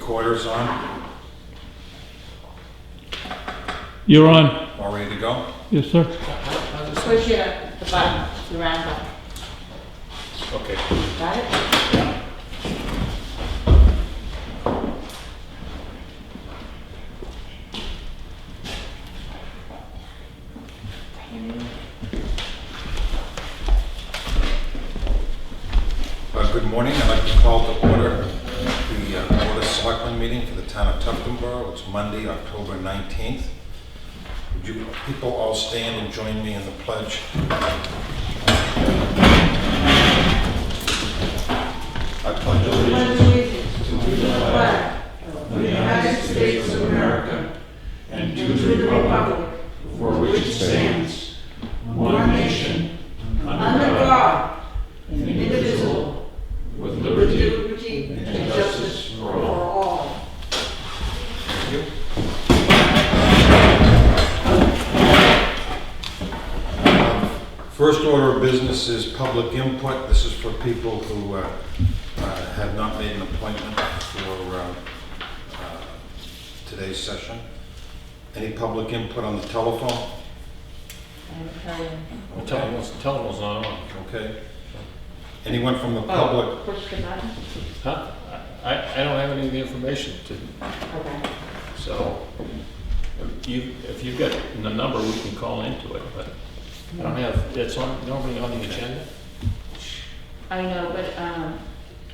Recorder's on. You're on. All ready to go? Yes, sir. Push it at the bottom, the round button. Okay. Got it? Yeah. Good morning. I'd like to call to order the Board of Selectmen meeting for the town of Tuftonboro. It's Monday, October 19th. Would you people all stand and join me in the pledge? I pledge allegiance To the flag of the United States of America and to the republic for which it stands, one nation, under God, indivisible, with liberty and justice for all. Thank you. First order of business is public input. This is for people who have not made an appointment for today's session. Any public input on the telephone? The telephone's not on. Okay. Anyone from the public? Push the button. Huh? I don't have any of the information to, Okay. so if you've got the number, we can call into it, but I don't have, it's normally on the agenda. I know, but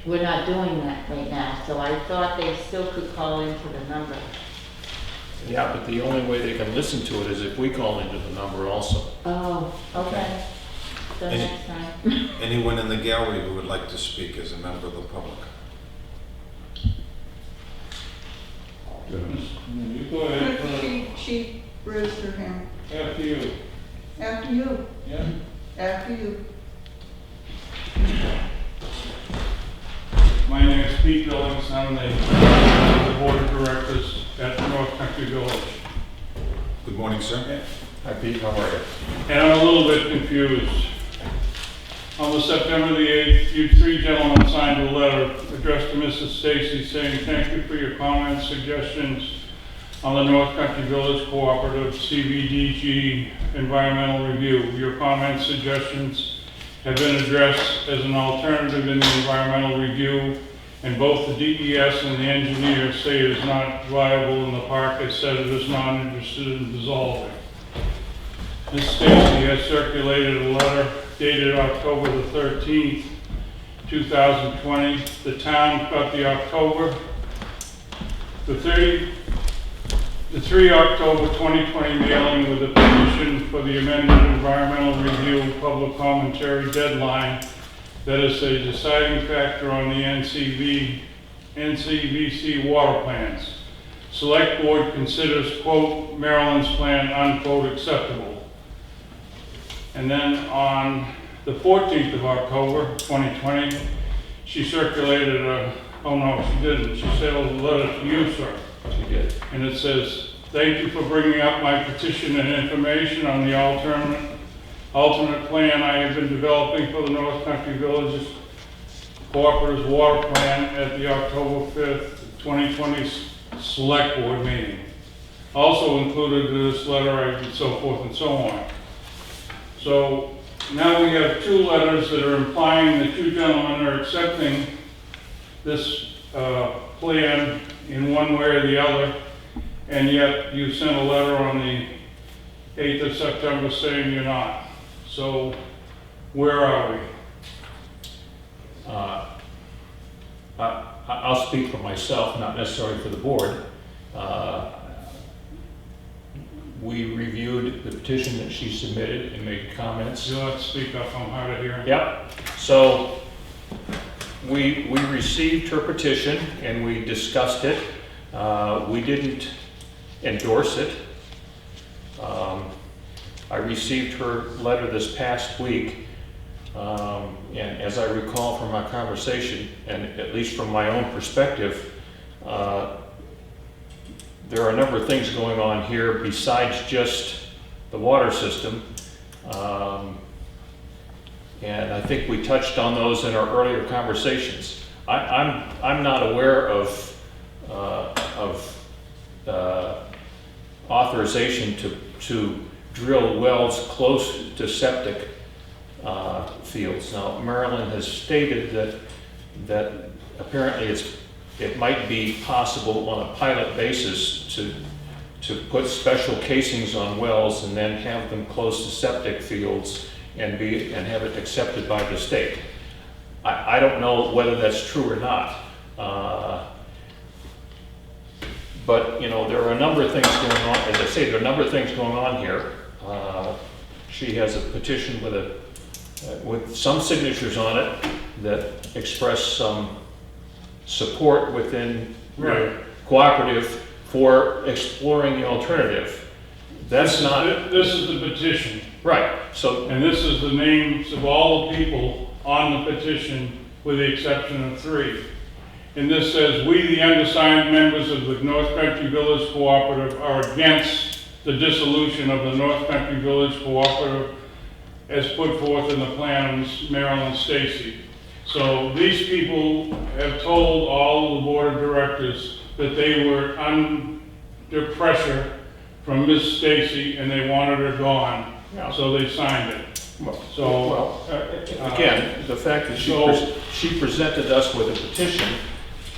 we're not doing that right now, so I thought they still could call into the number. Yeah, but the only way they can listen to it is if we call into the number also. Oh, okay. So Any- next time. Anyone in the gallery who would like to speak as a member of the public? You go ahead, She raised her hand. after you. After you, Yeah? after you. My name is Pete Billings, I'm the board of directors at North Country Village. Good morning, sir. Hi Pete, how are you? And I'm a little bit confused. On the September the 8th, you three gentlemen signed a letter addressed to Mrs. Stacy saying, "Thank you for your comments, suggestions on the North Country Village Cooperative CBDG environmental review. Your comments, suggestions have been addressed as an alternative in the environmental review, and both the DES and the engineer say it is not viable, and the park has said it is not interested in dissolving." Ms. Stacy has circulated a letter dated October the 13th, 2020. The town got the October, the 3 October 2020 mailing with a petition for the amended environmental review public commentary deadline that is a deciding factor on the NCVC water plans. Select board considers, quote, Maryland's plan, unquote, acceptable. And then on the 14th of October 2020, she circulated oh no, she didn't. She sent a letter to you, sir. She did. And it says, "Thank you for bringing up my petition and information on the alternate plan I have been developing for the North Country Villages Cooperatives Water Plan at the October 5th, 2020 Select Board meeting. Also included in this letter, and so forth and so on." So now we have two letters that are implying that you gentlemen are accepting this plan in one way or the other, and yet you sent a letter on the 8th of September saying you're not. So where are we? I'll speak for myself, not necessarily for the board. We reviewed the petition that she submitted and made comments. You'll have to speak up, I'm hard of hearing. Yep, so we received her petition and we discussed it. We didn't endorse it. I received her letter this past week, and as I recall from our conversation, and at least from my own perspective, there are a number of things going on here besides just the water system. And I think we touched on those in our earlier conversations. I'm not aware of of authorization to drill wells close to septic fields. Now, Maryland has stated that apparently it might be possible on a pilot basis to put special casings on wells and then have them close to septic fields and have it accepted by the state. I don't know whether that's true or not. But, you know, there are a number of things going on. As I say, there are a number of things going on here. She has a petition with some signatures on it that express some support within the cooperative for exploring the alternative. That's not... This is the petition. Right, so... And this is the names of all the people on the petition, with the exception of 3. And this says, "We, the undersigned members of the North Country Village Cooperative, are against the dissolution of the North Country Village Cooperative as put forth in the plan of Marilyn Stacy." So these people have told all the board of directors that they were under pressure from Miss Stacy and they wanted her gone. Yeah. So they signed it. Again, the fact that she presented us with a petition,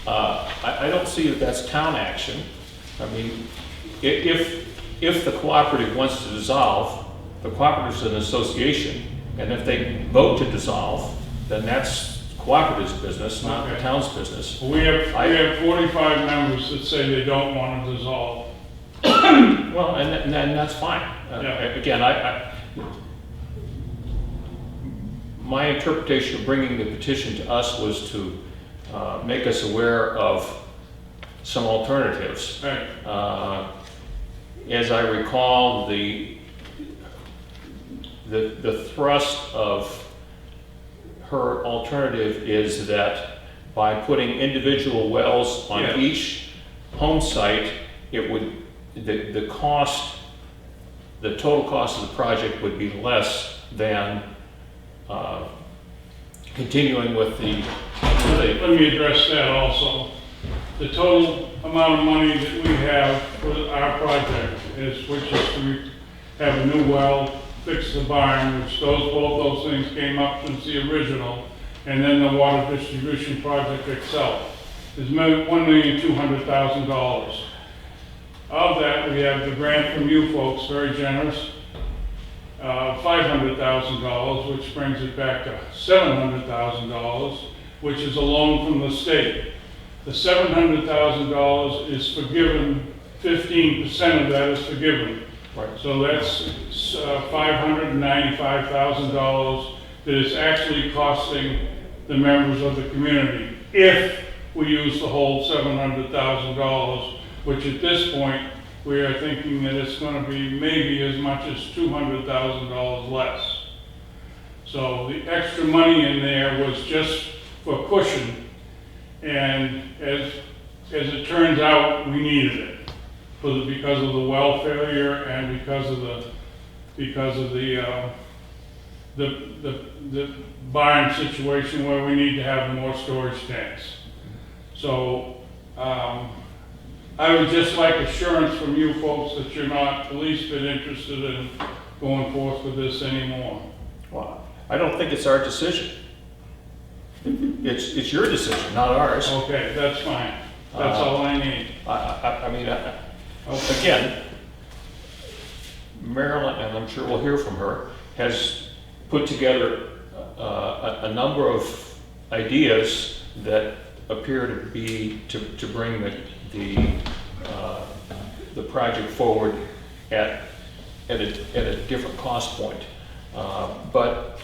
I don't see that that's town action. I mean, if the cooperative wants to dissolve, the cooperative's an association, and if they vote to dissolve, then that's cooperative's business, not the town's business. We have 45 members that say they don't want to dissolve. Well, and that's fine. Again, my interpretation of bringing the petition to us was to make us aware of some alternatives. Right. As I recall, the thrust of her alternative is that by putting individual wells on each home site, it would, the total cost of the project would be less than continuing with the... Let me address that also. The total amount of money that we have for our project which is to have a new well, fix the barn, which both those things came up since the original, and then the water distribution project itself is $1,200,000. Of that, we have the grant from you folks, very generous, $500,000, which brings it back to $700,000, which is a loan from the state. The $700,000 is forgiven, 15% of that is forgiven. Right. So that's $595,000 that is actually costing the members of the community if we use the whole $700,000, which at this point we are thinking that it's going to be maybe as much as $200,000 less. So the extra money in there was just for cushion, and as it turns out, we needed it because of the well failure and because of the barn situation where we need to have more storage tanks. So I would just like assurance from you folks that you're not the least bit interested in going forth with this anymore. Well, I don't think it's our decision. It's your decision, not ours. Okay, that's fine. That's all I need. I mean, again, Marilyn, and I'm sure we'll hear from her, has put together a number of ideas that appear to be to bring the project forward at a different cost point. But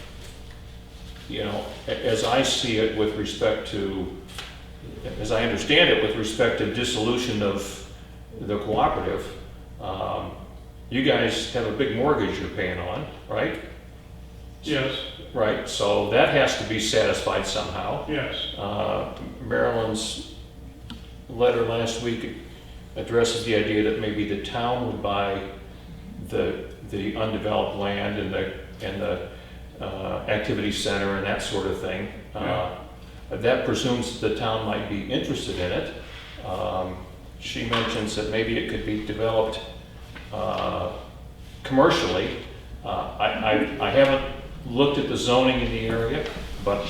you know, as I see it with respect to, as I understand it with respect to dissolution of the cooperative, you guys have a big mortgage you're paying on, right? Yes. Right, so that has to be satisfied somehow. Yes. Marilyn's letter last week addresses the idea that maybe the town would buy the undeveloped land and the activity center and that sort of thing. That presumes the town might be interested in it. she mentions that maybe it could be developed commercially. I haven't looked at the zoning in the area, but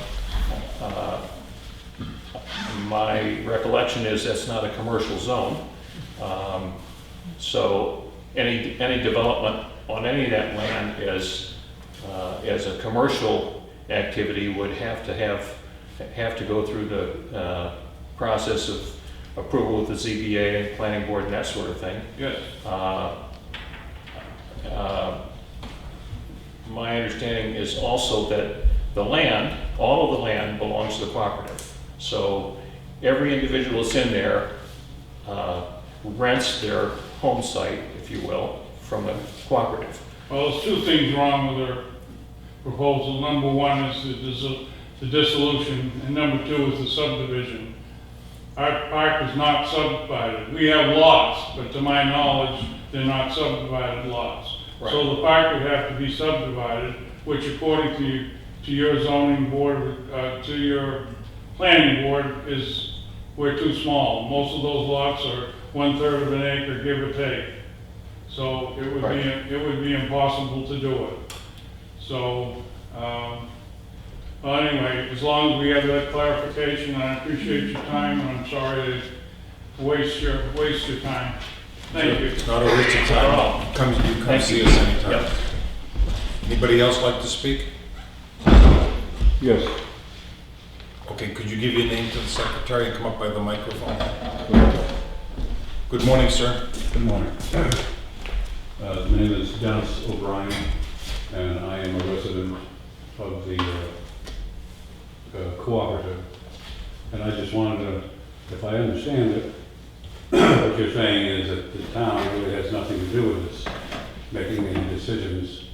my recollection is that's not a commercial zone. So any development on any of that land as a commercial activity would have to go through the process of approval with the ZBA and planning board and that sort of thing. Yes. My understanding is also that the land, all of the land belongs to the cooperative. So every individual that's in there rents their home site, if you will, from the cooperative. Well, there's two things wrong with our proposal. Number one is the dissolution, and number two is the subdivision. Our park is not subdivided. We have lots, but to my knowledge, they're not subdivided lots. Right. So the park would have to be subdivided, which according to your zoning board, to your planning board, we're too small. Most of those lots are 1/3 of an acre, give or take. So it would be impossible to do it. So, well, anyway, as long as we have that clarification, I appreciate your time, and I'm sorry to waste your time. Thank you. It's not a waste of Not at all. time. Come Thank see you. us anytime. Yep. Anybody else like to speak? Yes. Okay, could you give your name to the secretary and come up by the microphone? Good morning, sir. Good morning. My name is Dennis O'Brien, and I am a resident of the cooperative. And I just wanted to, if I understand it, what you're saying is that the town really has nothing to do with this, making any decisions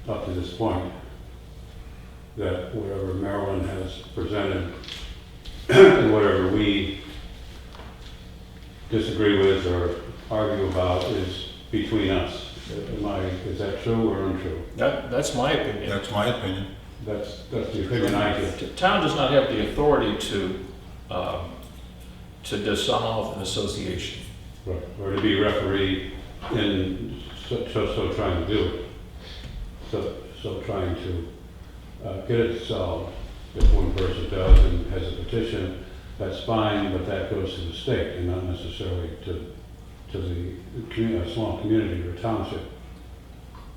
up to this point. That whatever Maryland has presented and whatever we disagree with or argue about is between us. Is that true or untrue? That's my opinion. That's my opinion. That's the opinion I get. The town does not have the authority to dissolve an association. Right, or to be referee in so trying to do it. So trying to get it solved. If one person does and has a petition, that's fine, but that goes to the state and not necessarily to the small community or township.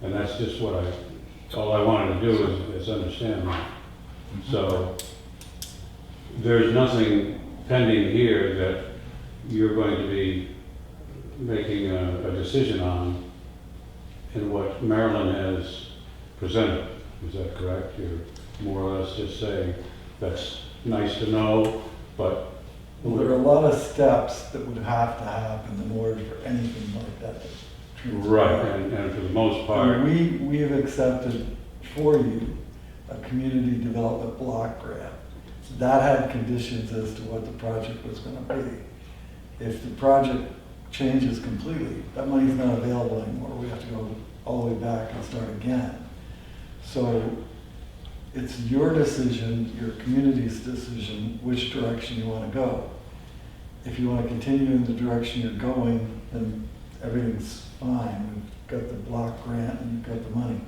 And that's just all I wanted to do is understand that. So there's nothing pending here that you're going to be making a decision on in what Maryland has presented. Is that correct? You're more or less just saying that's nice to know, but Well, there are a lot of steps that would have to happen in order for anything like that to transpire. right, and for the most part, And we have accepted for you a community development block grant. That had conditions as to what the project was gonna be. If the project changes completely, that money's not available anymore. We have to go all the way back and start again. So it's your decision, your community's decision, which direction you want to go. If you want to continue in the direction you're going, then everything's fine. We've got the block grant and you've got the money.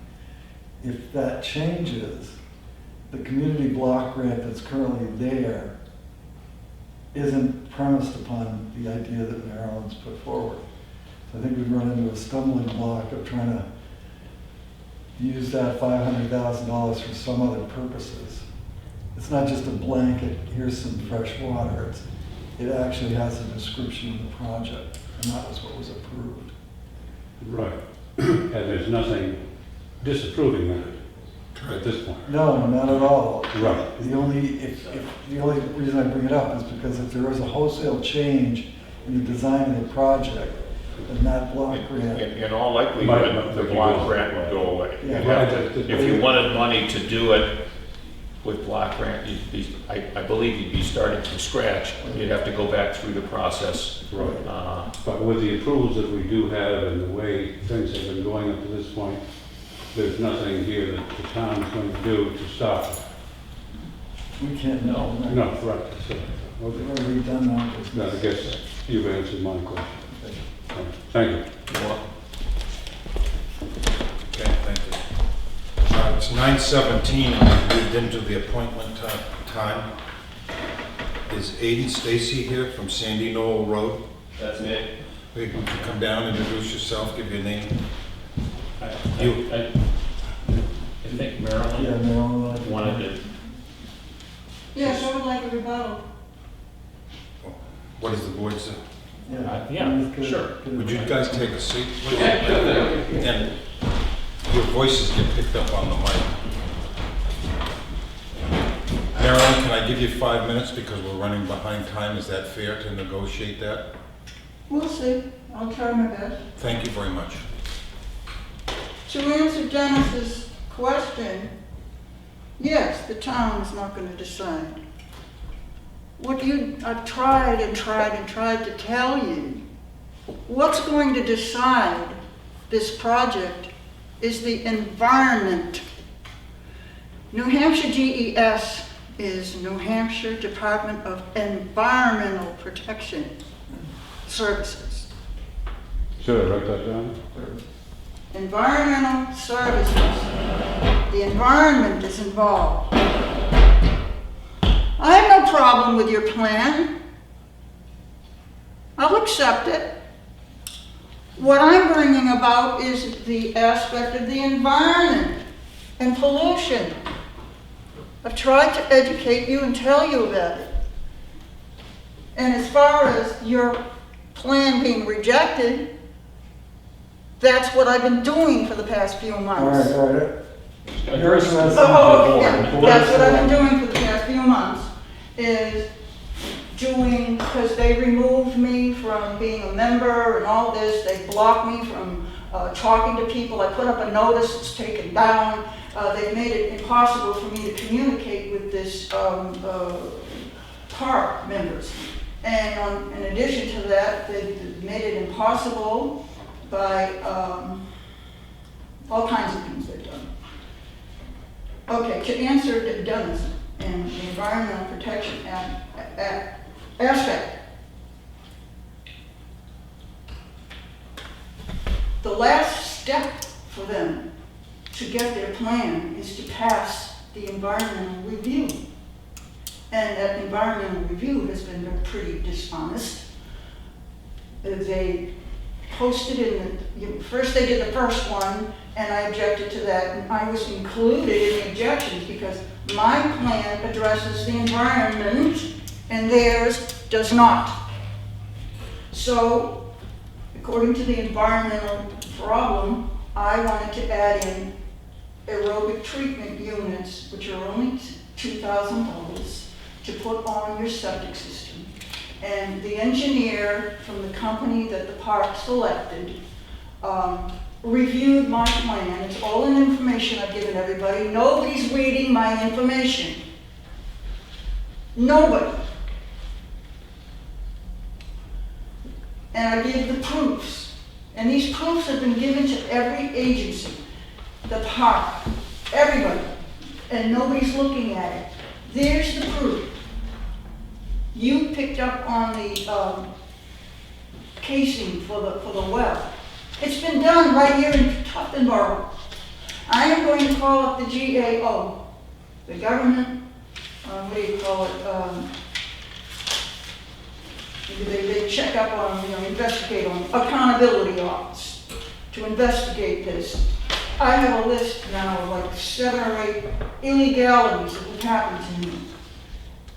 If that changes, the community block grant that's currently there isn't premised upon the idea that Maryland's put forward. So I think we've run into a stumbling block of trying to use that $500,000 for some other purposes. It's not just a blanket, here's some fresh water. It actually has a description of the project, and that was what was approved. right, and there's nothing disapproving that at this point. No, not at all. Right. The only reason I bring it up is because if there is a wholesale change in the design of the project, then that block grant. In all likelihood, Might- the block grant would go away. Yeah. You'd have to- If you wanted money to do it with block grant, I believe you'd be starting from scratch. You'd have to go back through the process. Right. But with the approvals that we do have and the way things have been going up to this point, there's nothing here that the town is going to do to stop it. We can't. No. No, right. So, We've okay. already done that. No, I guess you've answered my question. Thank you. You're welcome. Okay, thank you. It's 9:17 and we moved into the appointment time. Is Aiden Stacy here from Sandy Knoll Road? That's me. Would you come down, introduce yourself, give your name? I You. think Yeah, Marilyn Marilyn. wanted to, Yes, I would like a rebuttal. What is the board say? yeah, Good. sure. Good. Would you guys take a seat, please? Yeah, sure thing. And your voices get picked up on the mic. Marilyn, can I give you 5 minutes because we're running behind time? Is that fair to negotiate that? We'll see. I'll try my best. Thank you very much. To answer Dennis's question, yes, the town is not going to decide. I've tried and tried and tried to tell you, what's going to decide this project is the environment. New Hampshire DES is New Hampshire Department of Environmental Protection Services. Should I write that down? Environmental services. The environment is involved. I have no problem with your plan. I'll accept it. What I'm bringing about is the aspect of the environment and pollution. I've tried to educate you and tell you about it. And as far as your plan being rejected, that's what I've been doing for the past few months. All right. Address the Oh, board. yeah, that's what I've been doing for the past few months, is doing, because they removed me from being a member and all this, they blocked me from talking to people. I put up a notice, it's taken down. They've made it impossible for me to communicate with this park members. And in addition to that, they've made it impossible by all kinds of things they've done. Okay, to answer Dennis and the environmental protection aspect. The last step for them to get their plan is to pass the environmental review. And that environmental review has been pretty dishonest. They posted first they did the first one, and I objected to that, and I was included in the objections because my plan addresses the environment and theirs does not. So, according to the environmental problem, I wanted to add in aerobic treatment units, which are only $2,000, to put on your septic system. And the engineer from the company that the park selected reviewed my plan. It's all in information I've given everybody. Nobody's reading my information. Nobody. And I give the proofs. And these proofs have been given to every agency, the park, everybody. And nobody's looking at it. There's the proof. You picked up on the casing for the well. It's been done right here in Tufton Borough. I am going to call up the GAO, the government, what do you call it? They check up on, investigate on accountability office to investigate this. I have a list now of like 7 or 8 illegalities that have happened to me.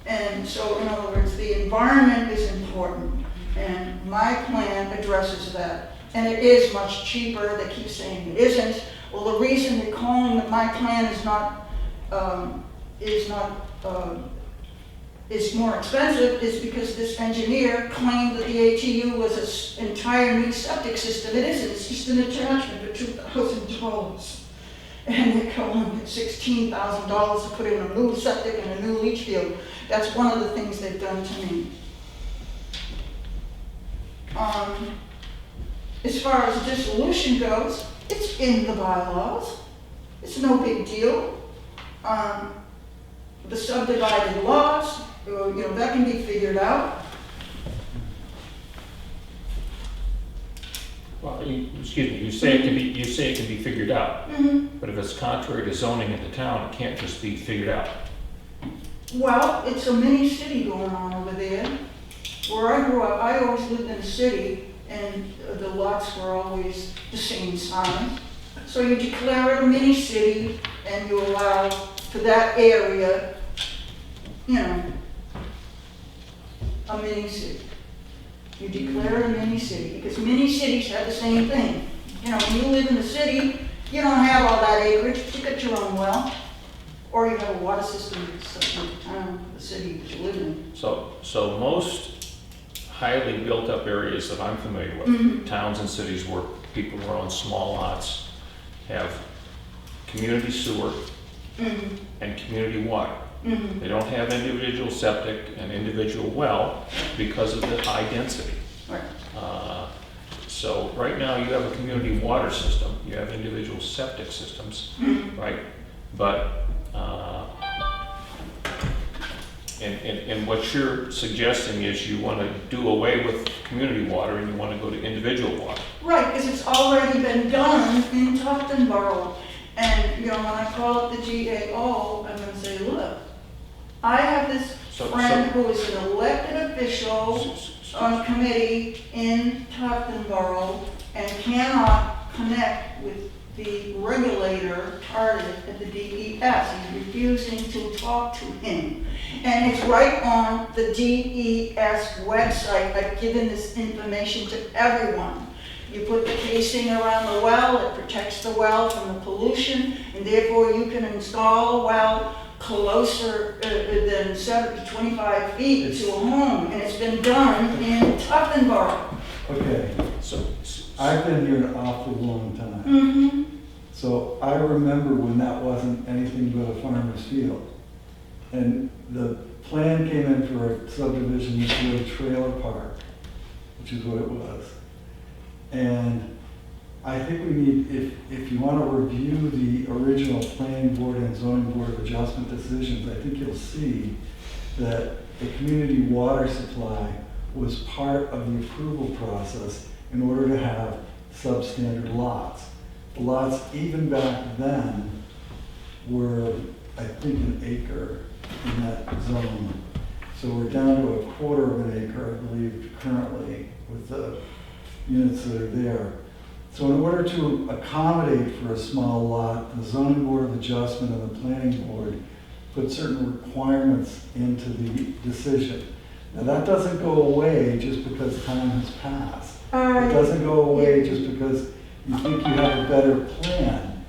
And so, in other words, the environment is important, and my plan addresses that. And it is much cheaper. They keep saying it isn't. Well, the reason they're calling that my plan is more expensive is because this engineer claimed that the ATU was an entire new septic system. It isn't. It's just an attachment for $2,000. And they're calling it $16,000 to put in a new septic and a new leach field. That's one of the things they've done to me. As far as dissolution goes, it's in the bylaws. It's no big deal. The subdivided lots, that can be figured out. Well, excuse me, you say it can be figured out, but if it's contrary to zoning in the town, it can't just be figured out. Well, it's a mini city going on over there. Where I grew up, I always lived in a city, and the lots were always the same size. So you declare it a mini city, and you allow for that area, you know, a mini city. You declare it a mini city, because mini cities have the same thing. You know, when you live in the city, you don't have all that acreage, you got your own well. Or you have a water system that's in the town, the city that you live in. So most highly built-up areas that I'm familiar with, towns and cities where people who own small lots have community sewer and community water. They don't have individual septic and individual well because of the high density. Right. So right now you have a community water system, you have individual septic systems, right? But and what you're suggesting is you want to do away with community water and you want to go to individual water. Right, because it's already been done in Tufton Borough. And, you know, when I call up the GAO, I'm gonna say, look, I have this friend who is an elected official on a committee in Tufton Borough and cannot connect with the regulator party at the DES. He's refusing to talk to him. And it's right on the DES website. I've given this information to everyone. You put the casing around the well, it protects the well from the pollution, and therefore you can install a well closer than 25 feet to a home, and it's been done in Tufton Borough. Okay, So I've been here an awful long time. So I remember when that wasn't anything but a farmer's field. And the plan came in for a subdivision into a trailer park, which is what it was. And I think we need, if you want to review the original planning board and zoning board of adjustment decisions, I think you'll see that the community water supply was part of the approval process in order to have substandard lots. The lots, even back then, were, I think, an acre in that zone. So we're down to a quarter of an acre, I believe, currently, with the units that are there. So in order to accommodate for a small lot, the zoning board of adjustment and the planning board put certain requirements into the decision. Now that doesn't go away just because time has passed. It doesn't go away just because you think you have a better plan.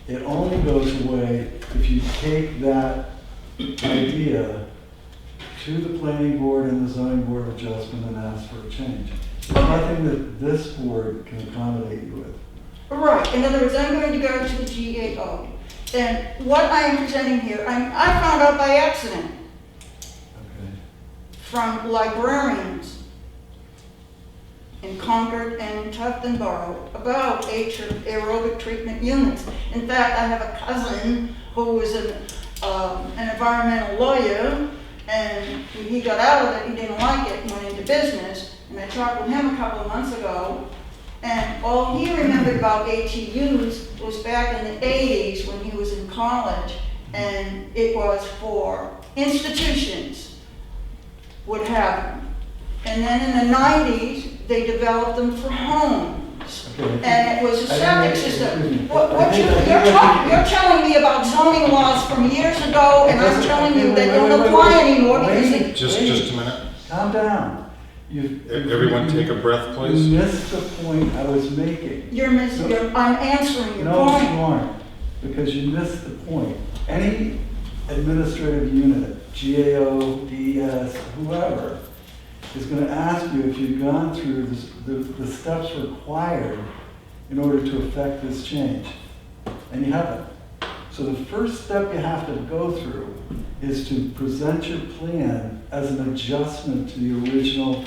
It only goes away if you take that idea to the planning board and the zoning board of adjustment and ask for a change. There's nothing that this board can accommodate you with. Right, in other words, I'm going to go to the GAO. And what I am presenting here, I found out by accident Okay. from librarians in Concord and in Tufton Borough about aerobic treatment units. In fact, I have a cousin who is an environmental lawyer, and when he got out of it, he didn't like it and went into business. And I talked with him a couple of months ago, and all he remembered about ATUs was back in the 80s when he was in college, and it was for institutions would have them. And then in the 90s, they developed them for homes. Okay. And it was a septic system. What you're telling me about zoning laws from years ago, and I'm telling you they don't apply anymore because they... Just a minute. Calm down. Everyone take a breath, please. You missed the point I was making. I'm answering your No, point. you aren't, because you missed the point. Any administrative unit, GAO, DES, whoever, is going to ask you if you've gone through the steps required in order to effect this change, and you haven't. So the first step you have to go through is to present your plan as an adjustment to the original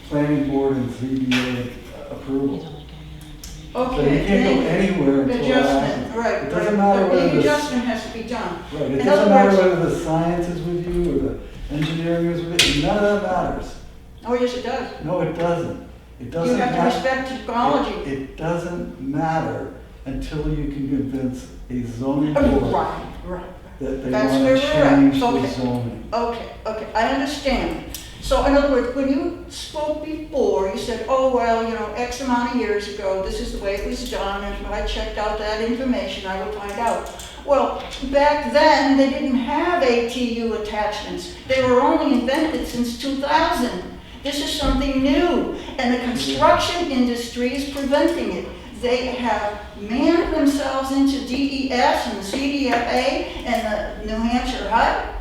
planning board and ZBA approval. So Okay. you can't go anywhere until that Adjustment, happens. right. It doesn't matter But whether the the adjustment has to be done. right. It In doesn't other matter words- whether the science is with you or the engineering is with you. None of that matters. Oh, yes, it does. No, it doesn't. It You doesn't have to matter. respect technology. It doesn't matter until you can convince a zoning Oh, board right. that they That's want where to we're at. change the Okay. zoning. Okay, I understand. So in other words, when you spoke before, you said, oh, well, you know, X amount of years ago, this is the way it was done, and when I checked out that information, I would find out. Well, back then, they didn't have ATU attachments. They were only invented since 2000. This is something new, and the construction industry is preventing it. They have manned themselves into DES and the CDFA and the New Hampshire HUD.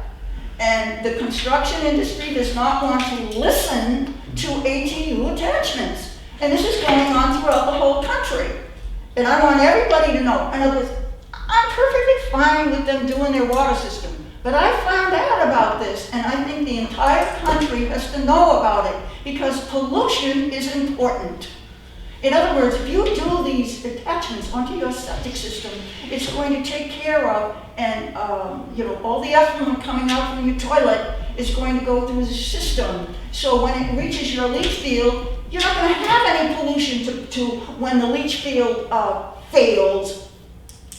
And the construction industry does not want to listen to ATU attachments. And this is going on throughout the whole country. And I want everybody to know. In other words, I'm perfectly fine with them doing their water system. But I found out about this, and I think the entire country has to know about it, because pollution is important. In other words, if you do these attachments onto your septic system, it's going to take care of, and you know, all the effluent coming out from your toilet is going to go through the system. So when it reaches your leach field, you're not going to have any pollution to when the leach field fails,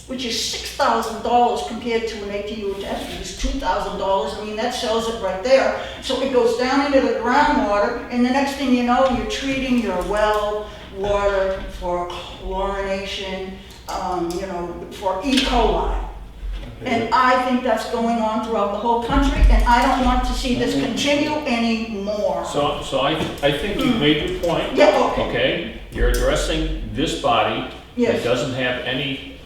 which is $6,000 compared to an ATU attachment, is $2,000. I mean, that sells it right there. So it goes down into the groundwater, and the next thing you know, you're treating your well water for chlorination, you know, for E. coli. And I think that's going on throughout the whole country, and I don't want to see this continue anymore. So I think you've made your point. Yeah, okay. Okay? You're addressing this body Yes. that doesn't have any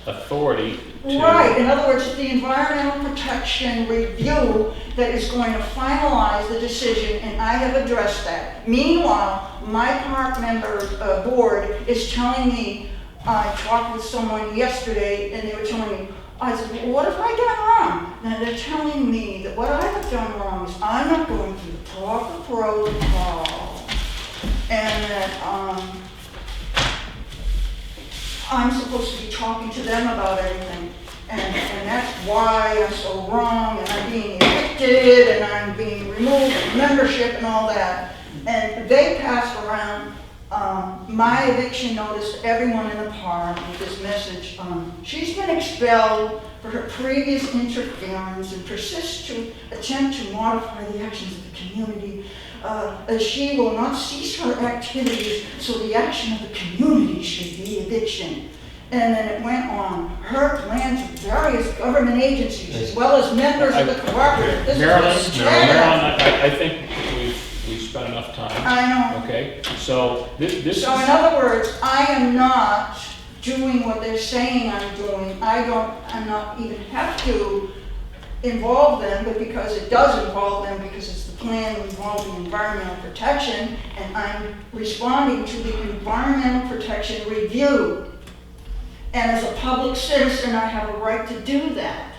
authority to. Right, in other words, it's the Environmental Protection Review that is going to finalize the decision, and I have addressed that. Meanwhile, my park member board is telling me, I talked with someone yesterday, and they were telling me, I said, well, what have I done wrong? And they're telling me that what I have done wrong is I'm not going through the proper protocol, and that I'm supposed to be talking to them about everything. And that's why I'm so wrong, and I'm being evicted, and I'm being removed from membership and all that. And they passed around my eviction notice to everyone in the park with this message. She's been expelled for her previous interference and persists to attempt to modify the actions of the community. She will not cease her activities, so the action of the community should be eviction. And then it went on. Her plan to various government agencies, as well as members of the cooperative. This is Marilyn, bad. I think we've spent enough time. I know. Okay, so this is. So in other words, I am not doing what they're saying I'm doing. I'm not even have to involve them, but because it does involve them, because it's the plan involving environmental protection, and I'm responding to the Environmental Protection Review. And as a public citizen, I have a right to do that.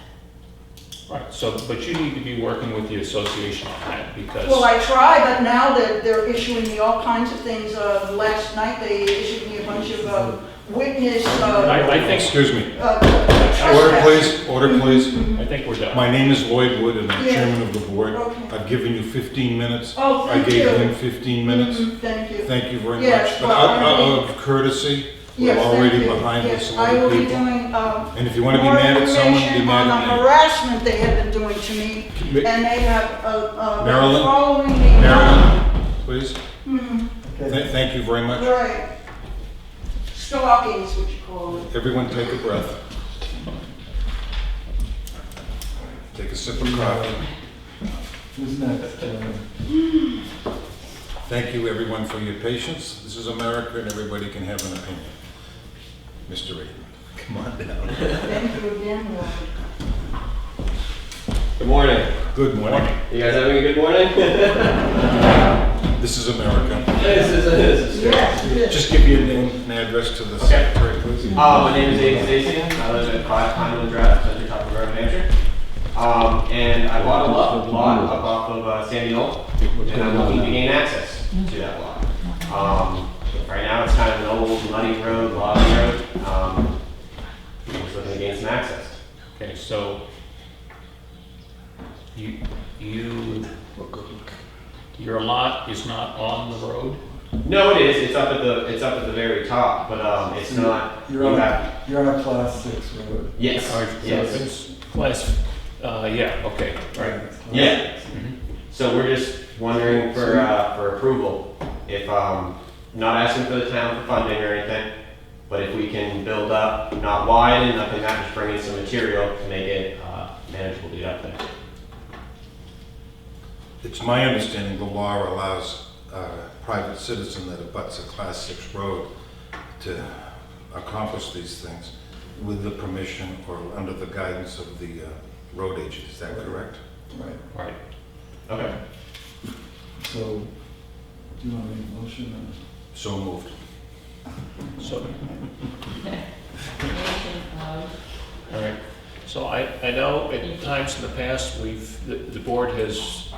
Right, so, but you need to be working with the association on that, because. Well, I try, but now they're issuing me all kinds of things. Last night, they issued me a bunch of witness. I think. Excuse me. Trespass. Order please. I think we're done. My name is Lloyd Wood, and I'm Yeah. chairman of the board. Okay. I've given you 15 minutes. Oh, I thank gave you. him 15 minutes. Thank you. Thank you very Yes, much. But well, out of courtesy, we're Yes, thank already you. behind with Yes, some I will other be people. doing, And if you want to be more mad at someone, be information mad on the at me. harassment they have been doing to me, Ma- and they have, been Marilyn? following me. Marilyn, please. Mhm, Okay. Thank you very much. right. Stalking is what you call it. Everyone take a breath. Take a sip of coffee. Who's next? Thank you, everyone, for your patience. This is America, and everybody can have an opinion. Mr. Reed, come on down. Thank you again, Lord. Good morning. Good morning. You guys having a good morning? This is America. This is true. Yes, it is. Just give your name and address to the secretary, please. My name is Aiden Stacy. I live at 5 Pinewood Drive, Central Top of New Hampshire. And I bought a lot up off of Sandy Knoll, and I'm looking to gain access to that lot. Right now, it's kind of an old muddy road, lobby road. I'm just looking to gain some access. Okay, so your lot is not on the road? No, it is. It's up at the very top, but it's not. You're on a class 6 road. Yes. All right, so Yes. it's class, yeah, okay, right. Yeah. Mhm. So we're just wondering for approval, if, not asking for the town for funding or anything, but if we can build up, not widen, nothing that, just bring in some material to make it, manageable to get up there. It's my understanding the law allows a private citizen that abuts a class 6 road to accomplish these things with the permission or under the guidance of the road agent. Is that correct? Right. Right. Okay. So, do you want to make a motion? So moved. So, all right. So I know at times in the past, the board has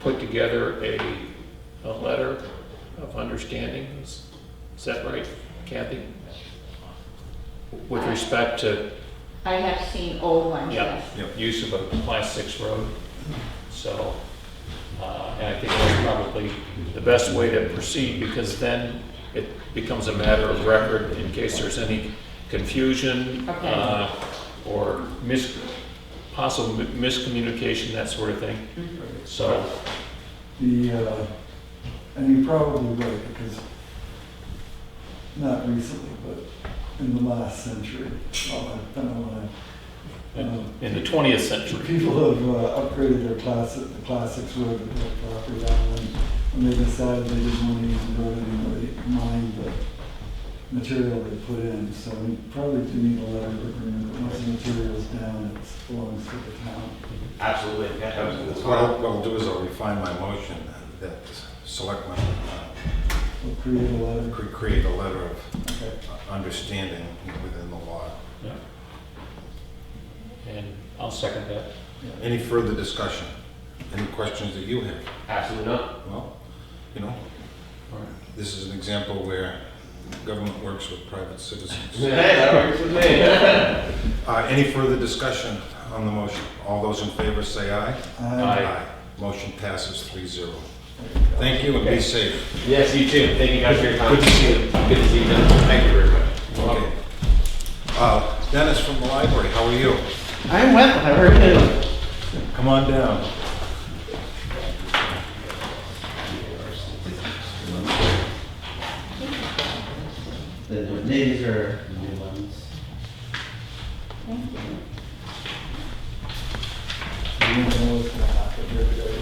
put together a letter of understanding. Is that right, Kathy? With respect to, I have seen old ones, yeah, yes. use of a class 6 road. So, and I think that's probably the best way to proceed, because then it becomes a matter of record in case there's any confusion, Okay. or possible miscommunication, that sort of thing. So, And you're probably right, because not recently, but in the last century, I've been alive. in the 20th century. People have upgraded the class 6 road to their property line, when they decided they didn't want to use the road anymore, they mined the material they put in. So we probably do need a letter of agreement that once the material's down, it belongs to the town. Absolutely. Yeah, absolutely. What I'll do is I'll refine my motion that the selectmen We'll create a letter. create a letter of Okay. understanding within the law. Yeah. And I'll second that. Any further discussion? Any questions that you have? Absolutely not. Well, you know, All right. this is an example where government works with private citizens. Hey, that works with me. Any further discussion on the motion? All those in favor say aye. Aye. Motion passes 3-0. Thank you and be safe. Yes, you too. Thank you guys for your time. Good to see you. Good to see you, gentlemen. Thank you very much. Okay. Dennis from the library, how are you? I'm well, how are you? Come on down. These are new ones. You never know what's gonna happen here today.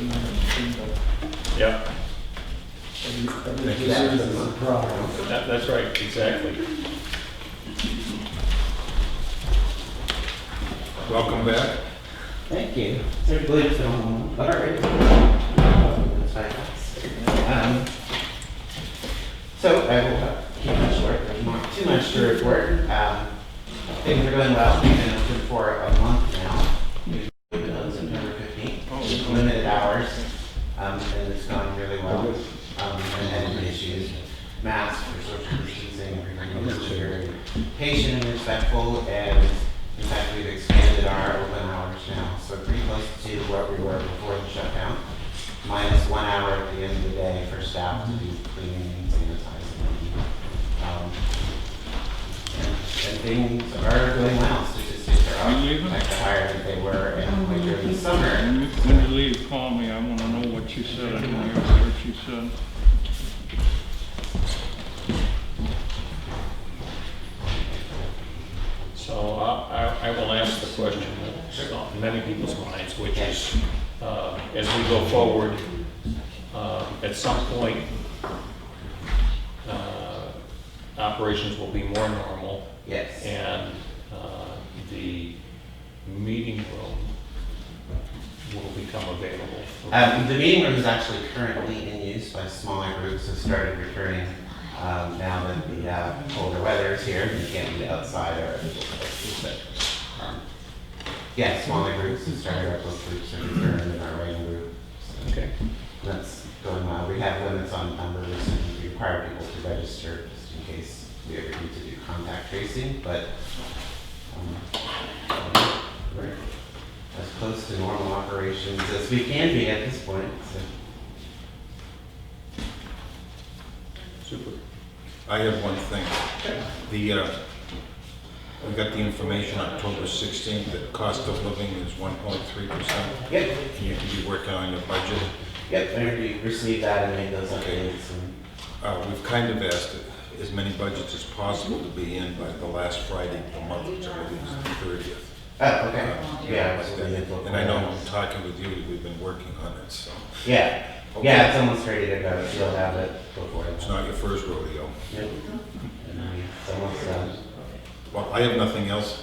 Yeah, Every day is a surprise. that's right, exactly. Welcome back. Thank you. So I believe it's on, all right. That's fine. So I will keep it short, there's not too much to report. Things are going well, we've been open for a month now. We opened on September 15th, limited hours, and it's gone really well. And had any issues, masks for social distancing, everything was very patient and respectful, and in fact, we've expanded our open hours now, so pretty close to what we were before the shutdown, minus 1 hour at the end of the day for staff to do cleaning and sanitizing. And things are going well, statistics are up, You leaving? like higher than they were during the summer. When you leave, call me. I want to know what you said. I didn't hear what you said. So I will ask the question that's on many people's minds, which is, as we go forward, at some point, operations will be more normal, Yes. and the meeting room will become available. The meeting room is actually currently in use by smaller groups have started returning now that the colder weather is here and you can't be outside or yeah, smaller groups have started, our book groups have returned in our writing group. So Okay. that's going well. We have limits on numbers and we require people to register just in case we ever need to do contact tracing, but we're as close to normal operations as we can be at this point. So. Super. I have one thing. We got the information October 16th that cost of living is 1.3%. Yep, And you can be working on your budget. yep, whenever you receive that and make those Okay. updates. We've kind of asked as many budgets as possible to be in by the last Friday of the month, which I believe is the 30th. Oh, okay, yeah. absolutely. And I know I'm talking with you, we've been working on it, so. Yeah, Okay. yeah, it's almost ready to go, so you'll have it before. It's not your first rodeo. Yep. It's almost done. Well, I have nothing else.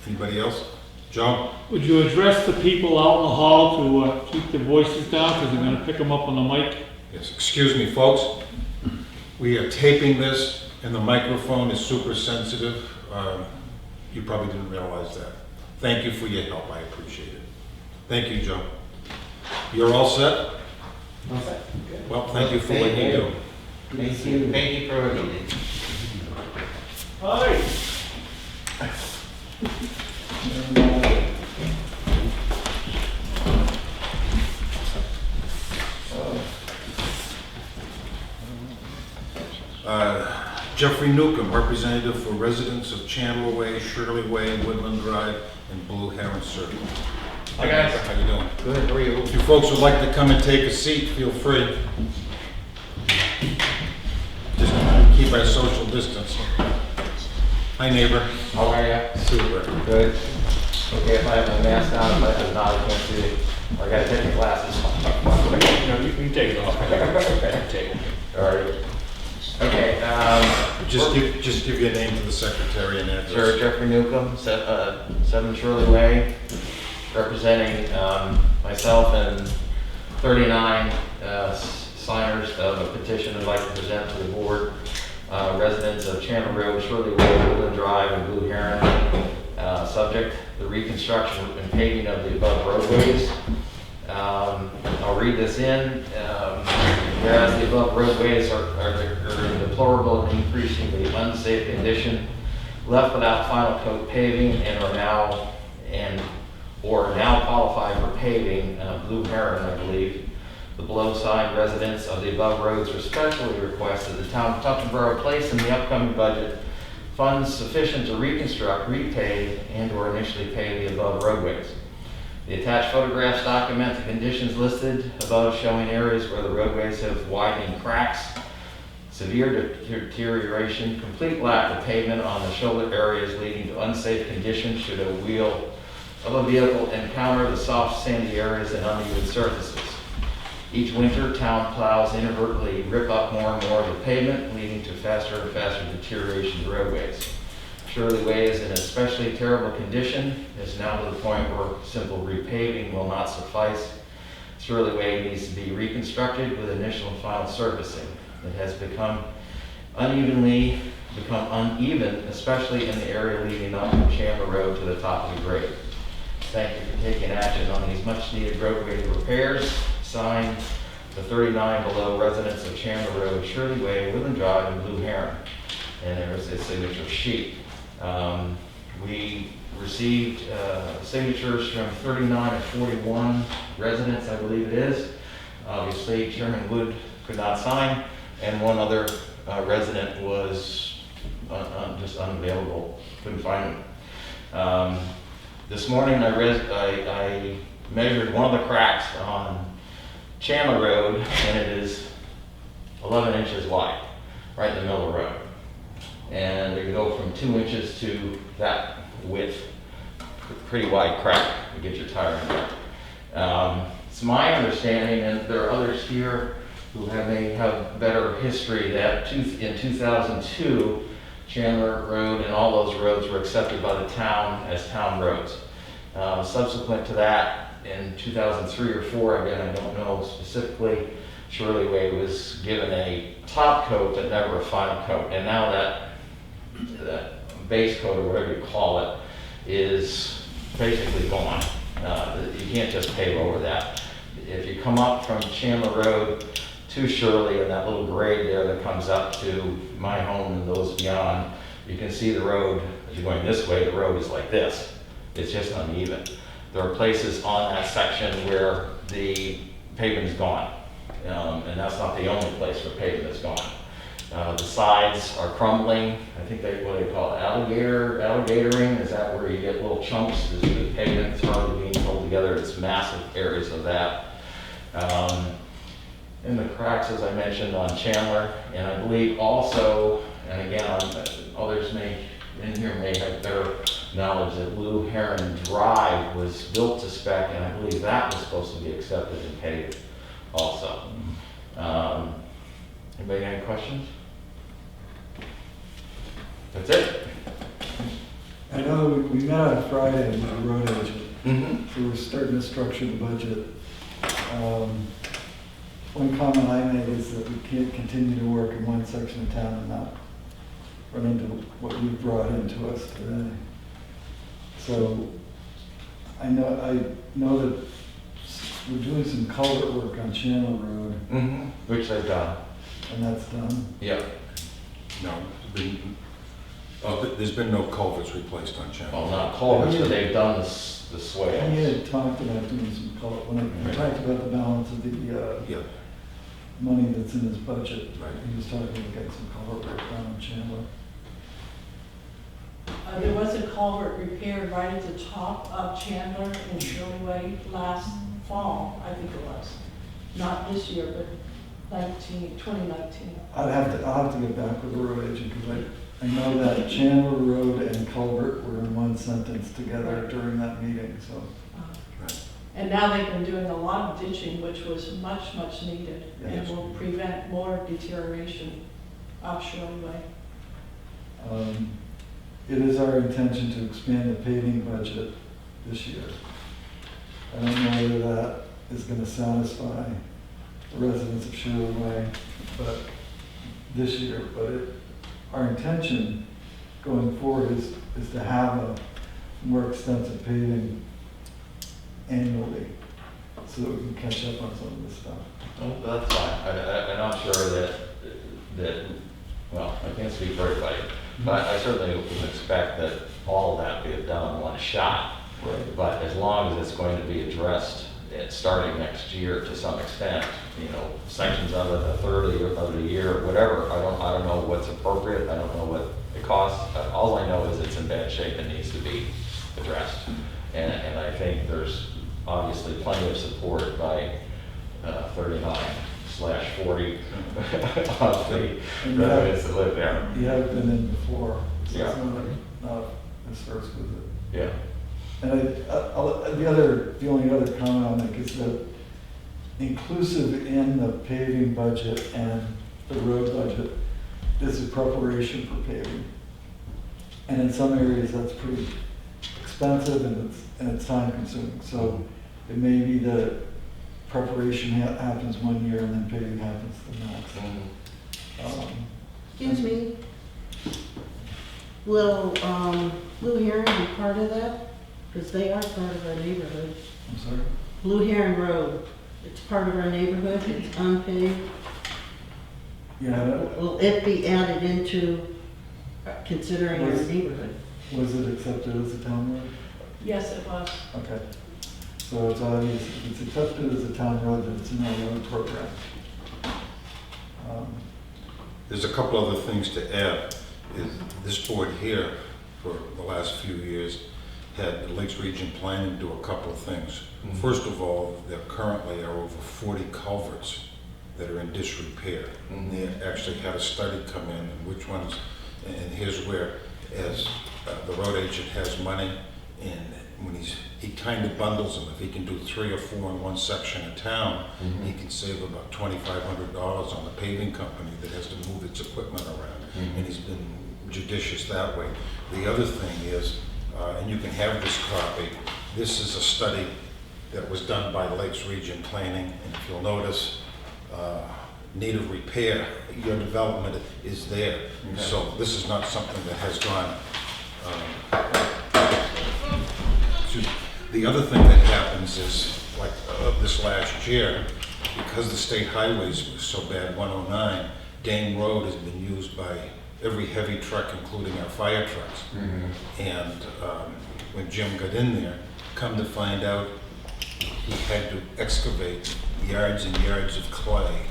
Anybody else? John? Would you address the people out in the hall to keep their voices down, because they're gonna pick them up on the mic? Yes, excuse me, folks. We are taping this, and the microphone is super sensitive. You probably didn't realize that. Thank you for your help, I appreciate it. Thank you, Joe. You're all set? All set? Good. Well, thank you for what you do. Thank you for meeting. Hi. Jeffrey Newcomb, representative for residents of Chandler Way, Shirley Way, Woodland Drive, and Blue Heron Circle. Hi, guys. How you doing? Good, how are you? If you folks would like to come and take a seat, feel free. Just keep our social distance. Hi, neighbor. How are you? Super. Good. Okay, if I have my mask on, but if not, I can't see it. I gotta take my glasses off. No, you can take it off. Take it. All right. Okay, Just give your name to the secretary and address. Sir Jeffrey Newcomb, 7 Shirley Way, representing myself and 39 signers of a petition I'd like to present to the board. Residents of Chandler Road, Shirley Way, Woodland Drive, and Blue Heron. Subject, the reconstruction and paving of the above roadways. I'll read this in. Whereas the above roadways are deplorable and increasingly unsafe condition, left without final coat paving and are now qualified for paving, Blue Heron, I believe. The below signed residents of the above roads respectfully request that the town of Tufton Borough place in the upcoming budget funds sufficient to reconstruct, repave, and or initially pave the above roadways. The attached photographs document the conditions listed above, showing areas where the roadways have widening cracks, severe deterioration, complete lack of pavement on the shoulder areas leading to unsafe conditions should a wheel of a vehicle encounter the soft sandy areas and uneven surfaces. Each winter, town plows inadvertently rip up more and more of the pavement, leading to faster and faster deterioration of the roadways. Shirley Way is in especially terrible condition. It's now to the point where simple repaving will not suffice. Shirley Way needs to be reconstructed with initial and final surfacing. It has become uneven, especially in the area leading up from Chandler Road to the top of the grade. Thank you for taking action on these much needed roadway repairs. Signed, the 39 below residents of Chandler Road, Shirley Way, Woodland Drive, and Blue Heron. And there's a signature sheet. We received signatures from 39 of 41 residents, I believe it is. Obviously, Chairman Wood could not sign, and one other resident was just unavailable, couldn't find him. This morning I measured one of the cracks on Chandler Road, and it is 11 inches wide, right in the middle of the road. And they go from 2 inches to that width, pretty wide crack to get your tire in there. It's my understanding, and there are others here who may have better history, that in 2002, Chandler Road and all those roads were accepted by the town as town roads. Subsequent to that, in 2003 or 4, again, I don't know specifically, Shirley Way was given a top coat but never a final coat. And now that base coat, or whatever you call it, is basically gone. You can't just pave over that. If you come up from Chandler Road to Shirley and that little grade there that comes up to my home and those beyond, you can see the road, as you're going this way, the road is like this. It's just uneven. There are places on that section where the pavement is gone, and that's not the only place where pavement is gone. The sides are crumbling. I think what do they call it, alligatoring? Is that where you get little chunks? The pavement is hardly being pulled together. It's massive areas of that. In the cracks, as I mentioned, on Chandler, and I believe also, and again, others in here may have better knowledge, that Blue Heron Drive was built to spec, and I believe that was supposed to be accepted and paved also. Anybody got any questions? That's it. I know we met on Friday with the road agent, so we're starting to structure the budget. One comment I made is that we can't continue to work in one section of town and not run into what you brought into us today. So I know that we're doing some culvert work on Channel Road, Which they've done. and that's done. Yep. No, there's been no culverts replaced on Channel. Well, not culverts, but they've done the He swales. had talked about doing some culvert, when I talked about the balance of the Yeah, money that's in his budget. Right. He was talking about getting some culvert work done on Chandler. There was a culvert repaired right at the top of Chandler and Shirley Way last fall, I think it was. Not this year, but 2019. I'll have to get back with the road agent, because I know that Chandler Road and culvert were in one sentence together during that meeting, so. And now they've been doing a lot of ditching, which was much, much needed, and Yes. will prevent more deterioration of Shirley Way. It is our intention to expand the paving budget this year. I don't know whether that is going to satisfy the residents of Shirley Way, but this year, our intention going forward is to have a more extensive paving annually, so that we can catch up on some of this stuff. Oh, that's fine. And I'm sure that, well, I can't speak for everybody, but I certainly would expect that all of that be done in one shot. Right. But as long as it's going to be addressed starting next year to some extent, sections of it, a third of the year, whatever, I don't know what's appropriate, I don't know what it costs. All I know is it's in bad shape and needs to be addressed. And I think there's obviously plenty of support by 39/40 of the residents that live there. You haven't been in before, so Yeah. it's not this first visit. Yeah. And the only other comment I'll make is that inclusive in the paving budget and the road budget is a preparation for paving. And in some areas, that's pretty expensive and it's time consuming. So it may be that preparation happens one year and then paving happens the next. Excuse me. Will Blue Heron be part of that? Because they are part of our neighborhood. I'm sorry? Blue Heron Road, it's part of our neighborhood, it's unpaved. Yeah, Will it be added into considering our neighborhood? was it accepted as a town road? Yes, it was. Okay. So it's obvious, if it's accepted as a town road, then it's in our road program. there's a couple other things to add. This board here, for the last few years, had the Lakes Region Planning do a couple of things. First of all, there currently are over 40 culverts that are in disrepair. And they actually had a study come in, and which ones, and here's where, as the road agent has money, and when he kind of bundles them. If he can do 3 or 4 in one section of town, he can save about $2,500 on the paving company that has to move its equipment around. And he's been judicious that way. The other thing is, and you can have this copy, this is a study that was done by Lakes Region Planning, and if you'll notice, need of repair, your development is there. Okay. So this is not something that has gone, excuse me. The other thing that happens is, like this last year, because the state highways were so bad, 109, Dane Road has been used by every heavy truck, including our fire trucks. And when Jim got in there, come to find out, he had to excavate yards and yards of clay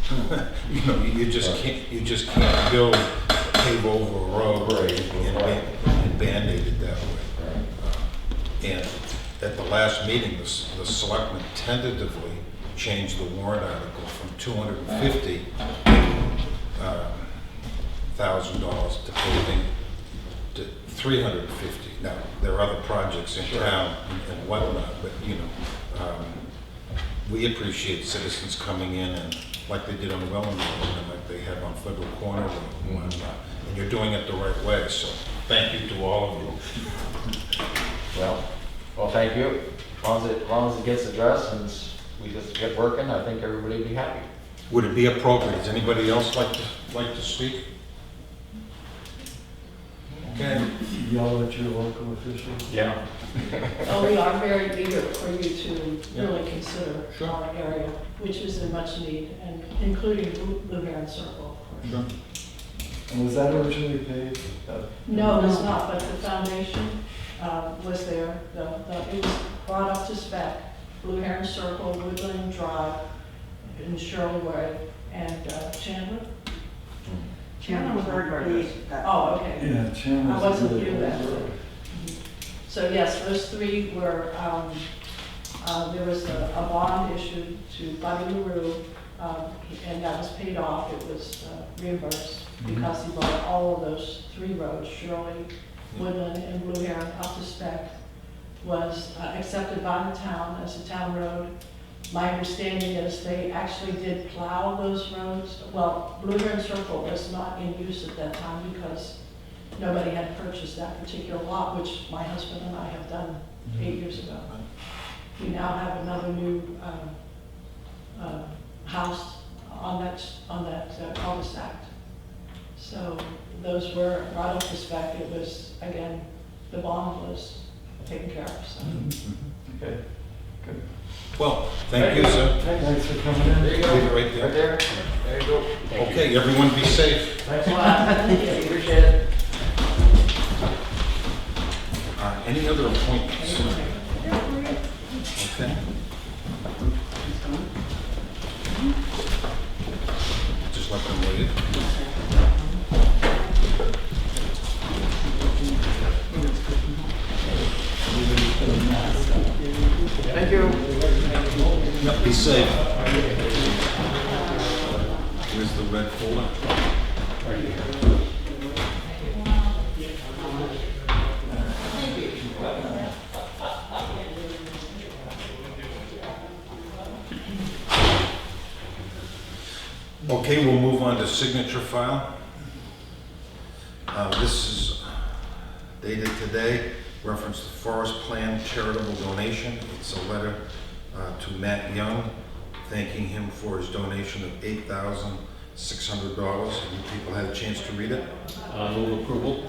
You know, you just can't build, pave over a road and Band-Aid it that way. And at the last meeting, the selectmen tentatively changed the warrant article from $250,000 to paving to $350. Now, there are other projects in town and whatnot, but you know, we appreciate citizens coming in and like they did on Welland Road and like they have on Federal Corner Road and whatnot. And you're doing it the right way, so thank you to all of you. Well, thank you. As long as it gets addressed and we just get working, I think everybody will be happy. Would it be appropriate? Does anybody else like to speak? Okay. Yell at your local officials. Yeah. Oh, we are very eager for you to Yeah. really consider Sure. our area, which is in much need, and including Blue Heron Circle, of course. Sure. And was that originally paid? No, it's not, but the foundation was there. It was brought up to spec. Blue Heron Circle, Woodland Drive, in Shirley Way, and Chandler. Chandler was already paid. Oh, okay. Yeah, Chandler's. I wasn't good. here then. So yes, those three were, there was a bond issued to Buddy LaRue, and that was paid off. It was reimbursed because he brought all of those three roads, Shirley, Woodland, and Blue Heron, up to spec, was accepted by the town as a town road. My understanding is they actually did plow those roads. Well, Blue Heron Circle was not in use at that time because nobody had purchased that particular lot, which my husband and I have done 8 years ago. We now have another new house on that cul-de-sac. So those were brought up to spec. It was, again, the bond was taken care of, so. Okay, good. Well, thank you, sir. Thanks for coming in. There you go. Leave it right there. Right there. There you go. Okay, everyone be safe. Thanks a lot. Appreciate it. Any other appointments? Okay. Just let them leave. Thank you. Yep, be safe. Where's the red folder? Okay, we'll move on to signature file. This is dated today, reference to Forest Plan charitable donation. It's a letter to Matt Young, thanking him for his donation of $8,600. Have you people had a chance to read it? Move approval.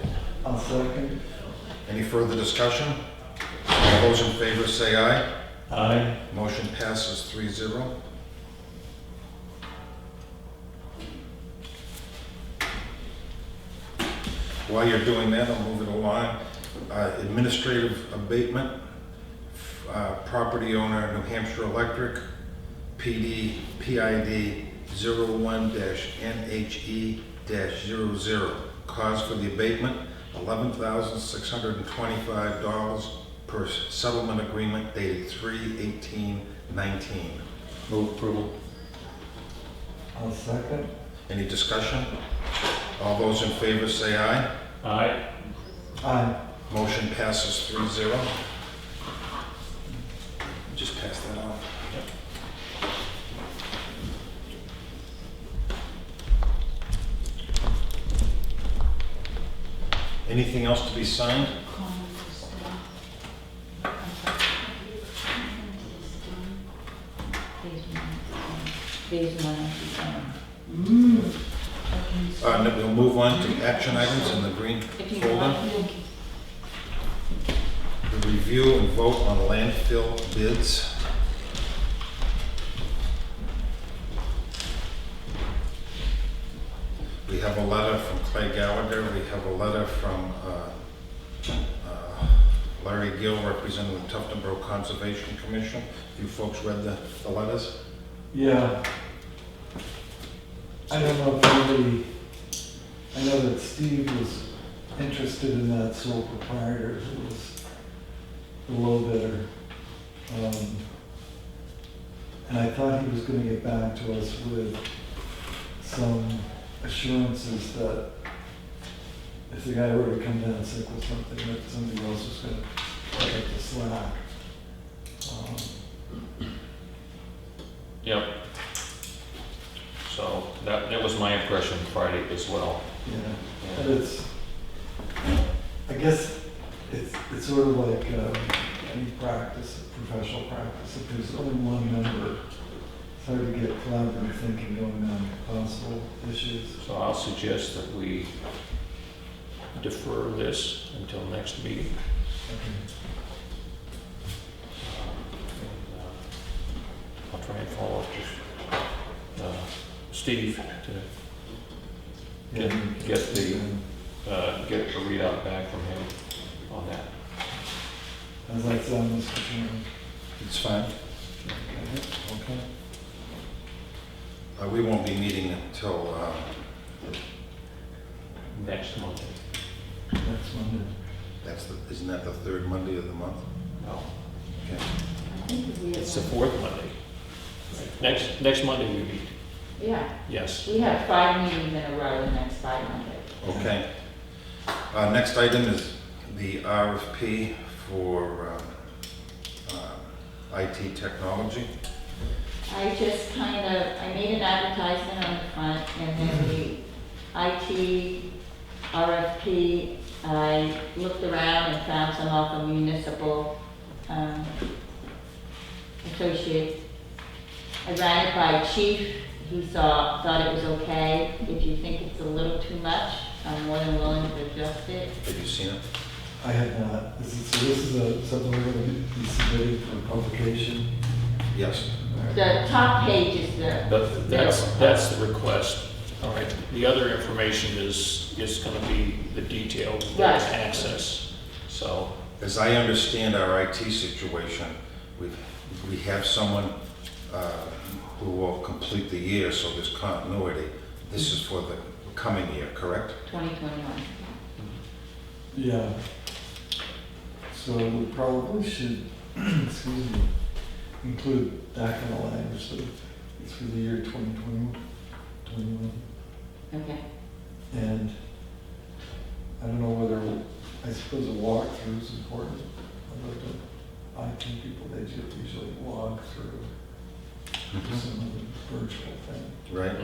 I'll second. Any further discussion? All those in favor say aye. Aye. Motion passes 3-0. While you're doing that, I'll move it along. Administrative abatement, property owner, New Hampshire Electric, PID 01-NHE-00. Cause for the abatement, $11,625 per settlement agreement dated 3/18/19. Move approval. I'll second. Any discussion? All those in favor say aye. Aye. Aye. Motion passes 3-0. Just pass that on. Anything else to be signed? Then we'll move on to action items in the green folder. The review and vote on landfill bids. We have a letter from Clay Gallagher. We have a letter from Larry Gill, representing the Tuftonboro Conservation Commission. You folks read the letters? Yeah. I don't know if anybody, I know that Steve was interested in that sole proprietor who was the low bidder. And I thought he was gonna get back to us with some assurances that if the guy were to come down sick with something, that somebody else was gonna pick up the slack. Yep. So that was my impression Friday as well. Yeah, but it's, I guess it's sort of like any practice, professional practice. If there's only one member, it's hard to get collaborative thinking going on possible issues. So I'll suggest that we defer this until next meeting. I'll try and follow up with Steve to get a readout back from him on that. How's that sound, Mr. Chairman? It's fine. Okay. We won't be meeting until, Next Monday. Next Monday. isn't that the third Monday of the month? No, Okay. I think we it's the have, fourth Monday. Next Monday we meet, Yeah, yes. we have 5 meetings in a row the next 5 Mondays. Okay. Next item is the RFP for IT technology. I just I made an advertisement on the front, and then the IT RFP, I looked around and found some off of municipal associate. I ran it by chief, he thought it was okay. If you think it's a little too much, I'm more than willing to adjust it. Have you seen it? I have not. This is something we're going to be submitting for publication. Yes. The top page is the. That's the request. All right, the other information is gonna be the details of Right. access, so. As I understand our IT situation, we have someone who will complete the year, so there's continuity. This is for the coming year, correct? 2021. Yeah. So we probably should, excuse me, include that kind of language, so it's for the year 2021. Okay. And I don't know whether, I suppose a walkthrough is important. Although the IT people, they usually walk through some of the virtual thing. Right?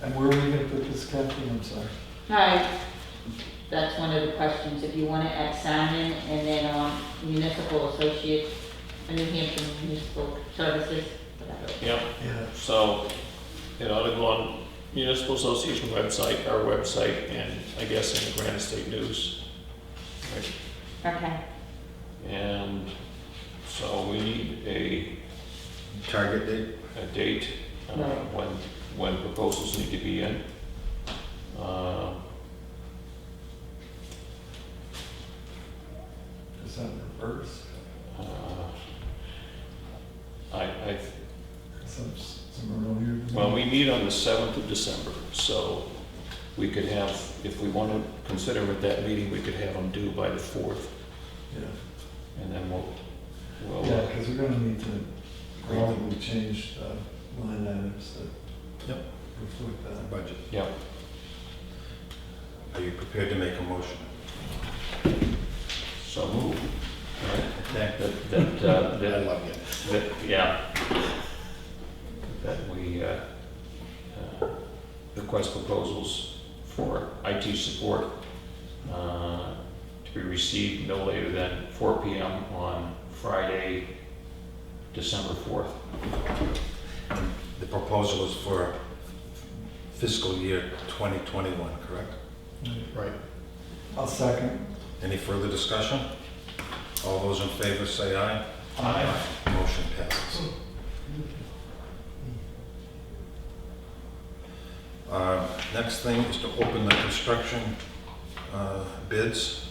And where are we gonna put this, Kathy? I'm sorry. Hi, that's one of the questions, if you want to add Simon and then municipal associates, New Hampshire Municipal Services, whatever. Yep, Yeah. so it ought to go on Municipal Association website, our website, and I guess in the Granite State News. Right. Okay. And so we need a Target date? date Right. when proposals need to be in. December 1st. I Some earlier. than Well, that. we meet on the 7th of December, so we could have, if we want to consider at that meeting, we could have them due by the 4th, Yeah. and then we'll Yeah, because we're gonna need to probably change the line items that Yep. reflect that. Budget. yeah. Are you prepared to make a motion? So move. Okay. That, I love you. yeah. That we request proposals for IT support to be received no later than 4 p.m. on Friday, December 4th. The proposal is for fiscal year 2021, correct? Right. I'll second. Any further discussion? All those in favor say aye. Aye. Motion passes. Next thing is to open the construction bids.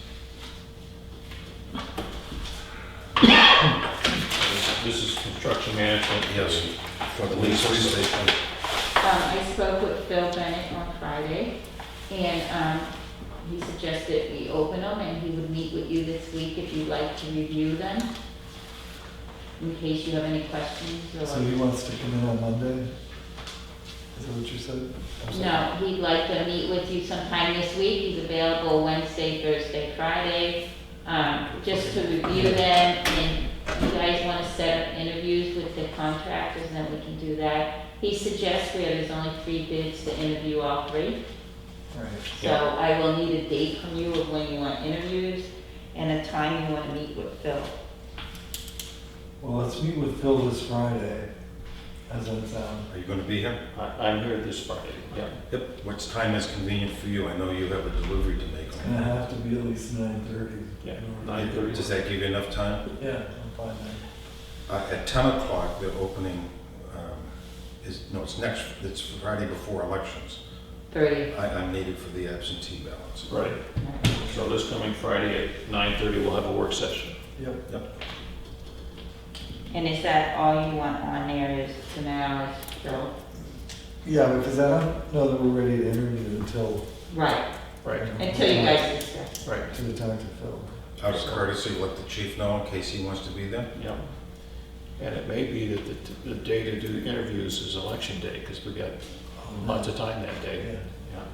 There's This is construction management. Yes, for the police station. I spoke with Phil Bennett on Friday, and he suggested we open them, and he would meet with you this week if you'd like to review them, in case you have any questions or... So he wants to come in on Monday? Is that what you said? I'm sorry. No, he'd like to meet with you sometime this week. He's available Wednesday, Thursday, Friday, just to review them. And you guys want to set up interviews with the contractors, then we can do that. He suggests where there's only 3 bids to interview all 3. Right. So I will need a date from you of when you want interviews and a time you want to meet with Phil. Well, let's meet with Phil this Friday. How's that sound? Are you going to be here? I'm here this Friday, yeah. Yep. What time is convenient for you? I know you have a delivery to make. It's gonna have to be at least 9:30. Yeah, 9:30. Does that give you enough time? Yeah, I'm fine then. At 10 o'clock, the opening it's Friday before elections. 30. I'm needed for the absentee ballots. Right. So this coming Friday at 9:30, we'll have a work session. Yep. And is that all you want on there is tomorrow is Phil? Yeah, because I don't know that we're ready to interview until Right, Right, until you guys discuss. right, to the time to Phil. Out of courtesy, let the chief know in case he wants to be there. yeah. And it may be that the day to do interviews is election day, because we got lots of time that day. Yeah.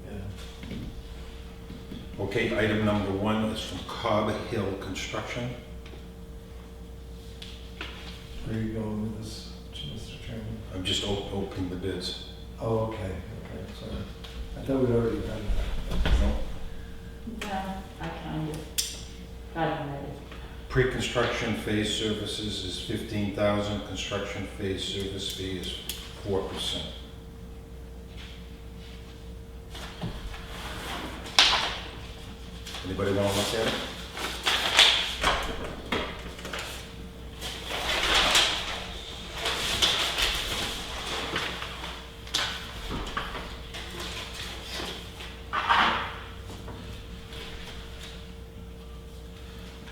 Yeah. Yeah. Okay, item number 1 is from Cobb Hill Construction. Where are you going with this, Mr. Chairman? I'm just opening the bids. Oh, okay, sorry. I thought we'd already done that. No. No, I kind of got them ready. Pre-construction phase services is $15,000. Construction phase service fee is 4%. Anybody want to look at it?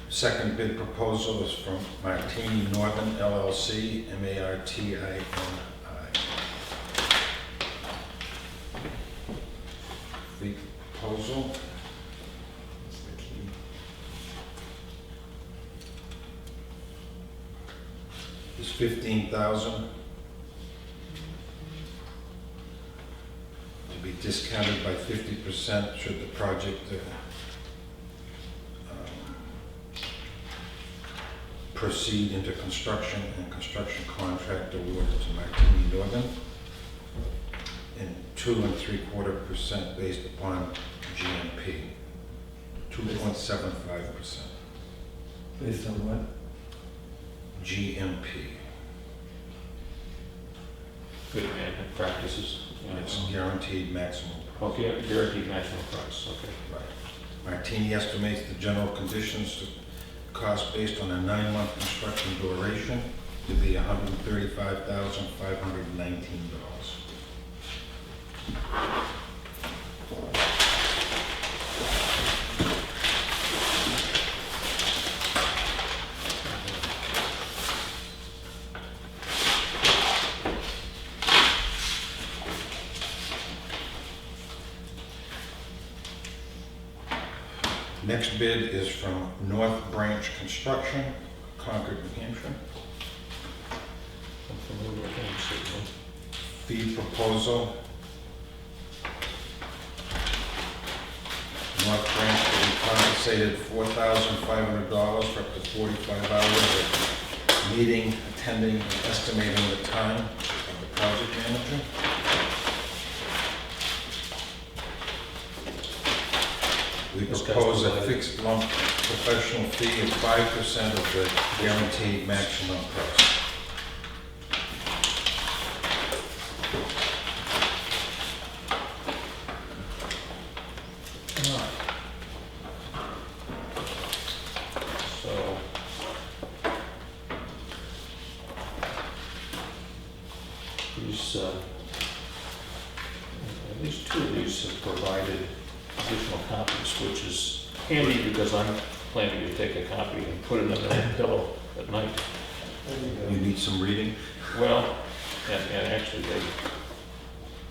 Second bid proposal is from Martini Northern LLC, Martini. The proposal is $15,000 to be discounted by 50% should the project proceed into construction and construction contract awarded to Martini Northern, and 2 3/4% based upon GMP, 2.75%. Based on what? GMP. Good management practices. It's guaranteed maximum. Okay, guaranteed maximum price, okay. Right. Martini estimates the general conditions to cost based on a 9-month construction duration to be $135,519. Next bid is from North Branch Construction, Concord, New Hampshire. I'm familiar with them, certainly. Fee proposal. North Branch will be compensated $4,500 for up to 45 hours of meeting, attending, and estimating the time of the project manager. We propose a fixed lump professional fee of 5% of the guaranteed maximum price. So, these, at least 2 of these have provided additional copies, which is handy because I'm planning to take a copy and put it under my pillow at night. You need some reading? Well, and actually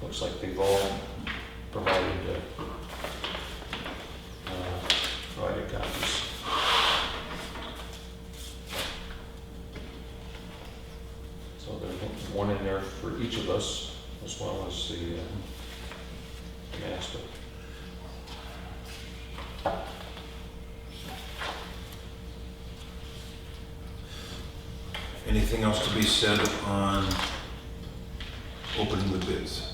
looks like they've all provided copies. So there's one in there for each of us, as well as the master. Anything else to be said on opening the bids?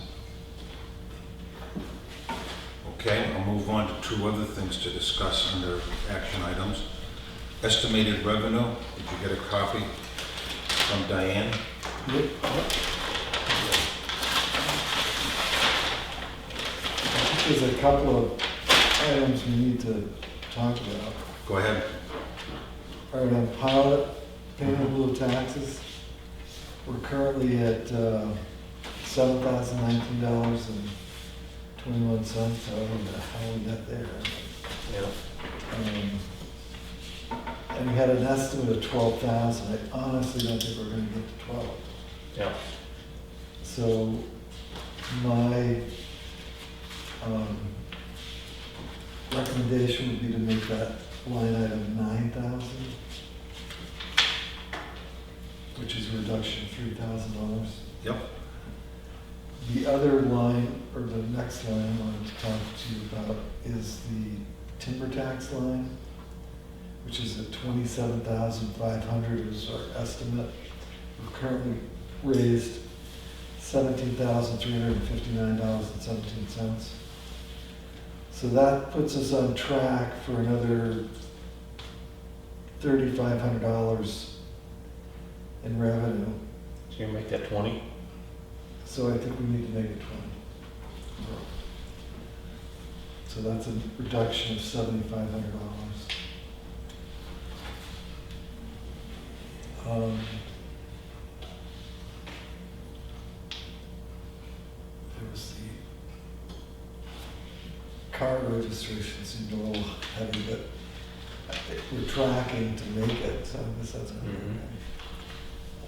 Okay, I'll move on to two other things to discuss under action items. Estimated revenue, did you get a copy from Diane? Yep. There's a couple of items we need to talk about. Go ahead. All right, on pilot payable of taxes, we're currently at $7,019.21. I don't know how we got there. Yeah. And we had an estimate of 12,000. I honestly don't think we're gonna get to 12. Yeah. So my recommendation would be to make that line item 9,000, which is a reduction of $3,000. Yep. The other line, or the next line I wanted to talk to you about is the timber tax line, which is at 27,500 is our estimate. We've currently raised $17,359.17. So that puts us on track for another $3,500 in revenue. So you make that 20? So I think we need to make it 20. So that's a reduction of $7,500. There was the car registration seemed a little heavy, but we're tracking to make it, so I guess that's gonna be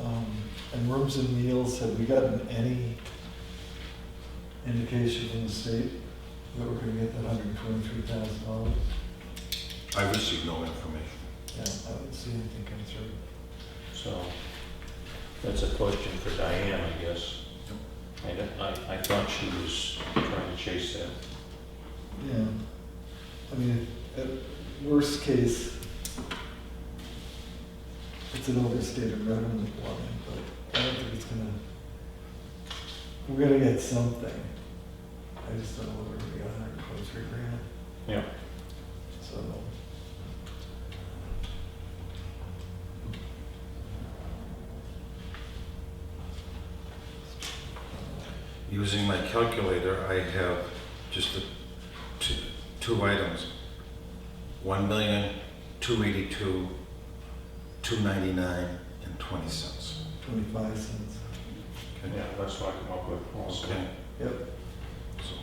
okay. And rooms and meals, have we gotten any indication from the state that we're gonna get that $123,000? I received no information. Yeah, I didn't see anything come through. So that's a question for Diane, I guess. I thought she was trying to chase that. Yeah, I mean, at worst case, it's an overstated revenue line, but I don't think it's gonna, we're gonna get something. I just don't know whether we're gonna get $123,000, Yeah. so. Using my calculator, I have just two items. 1,282,299.20. 25 cents. Yeah, that's what I come up with also. Okay. Yep. So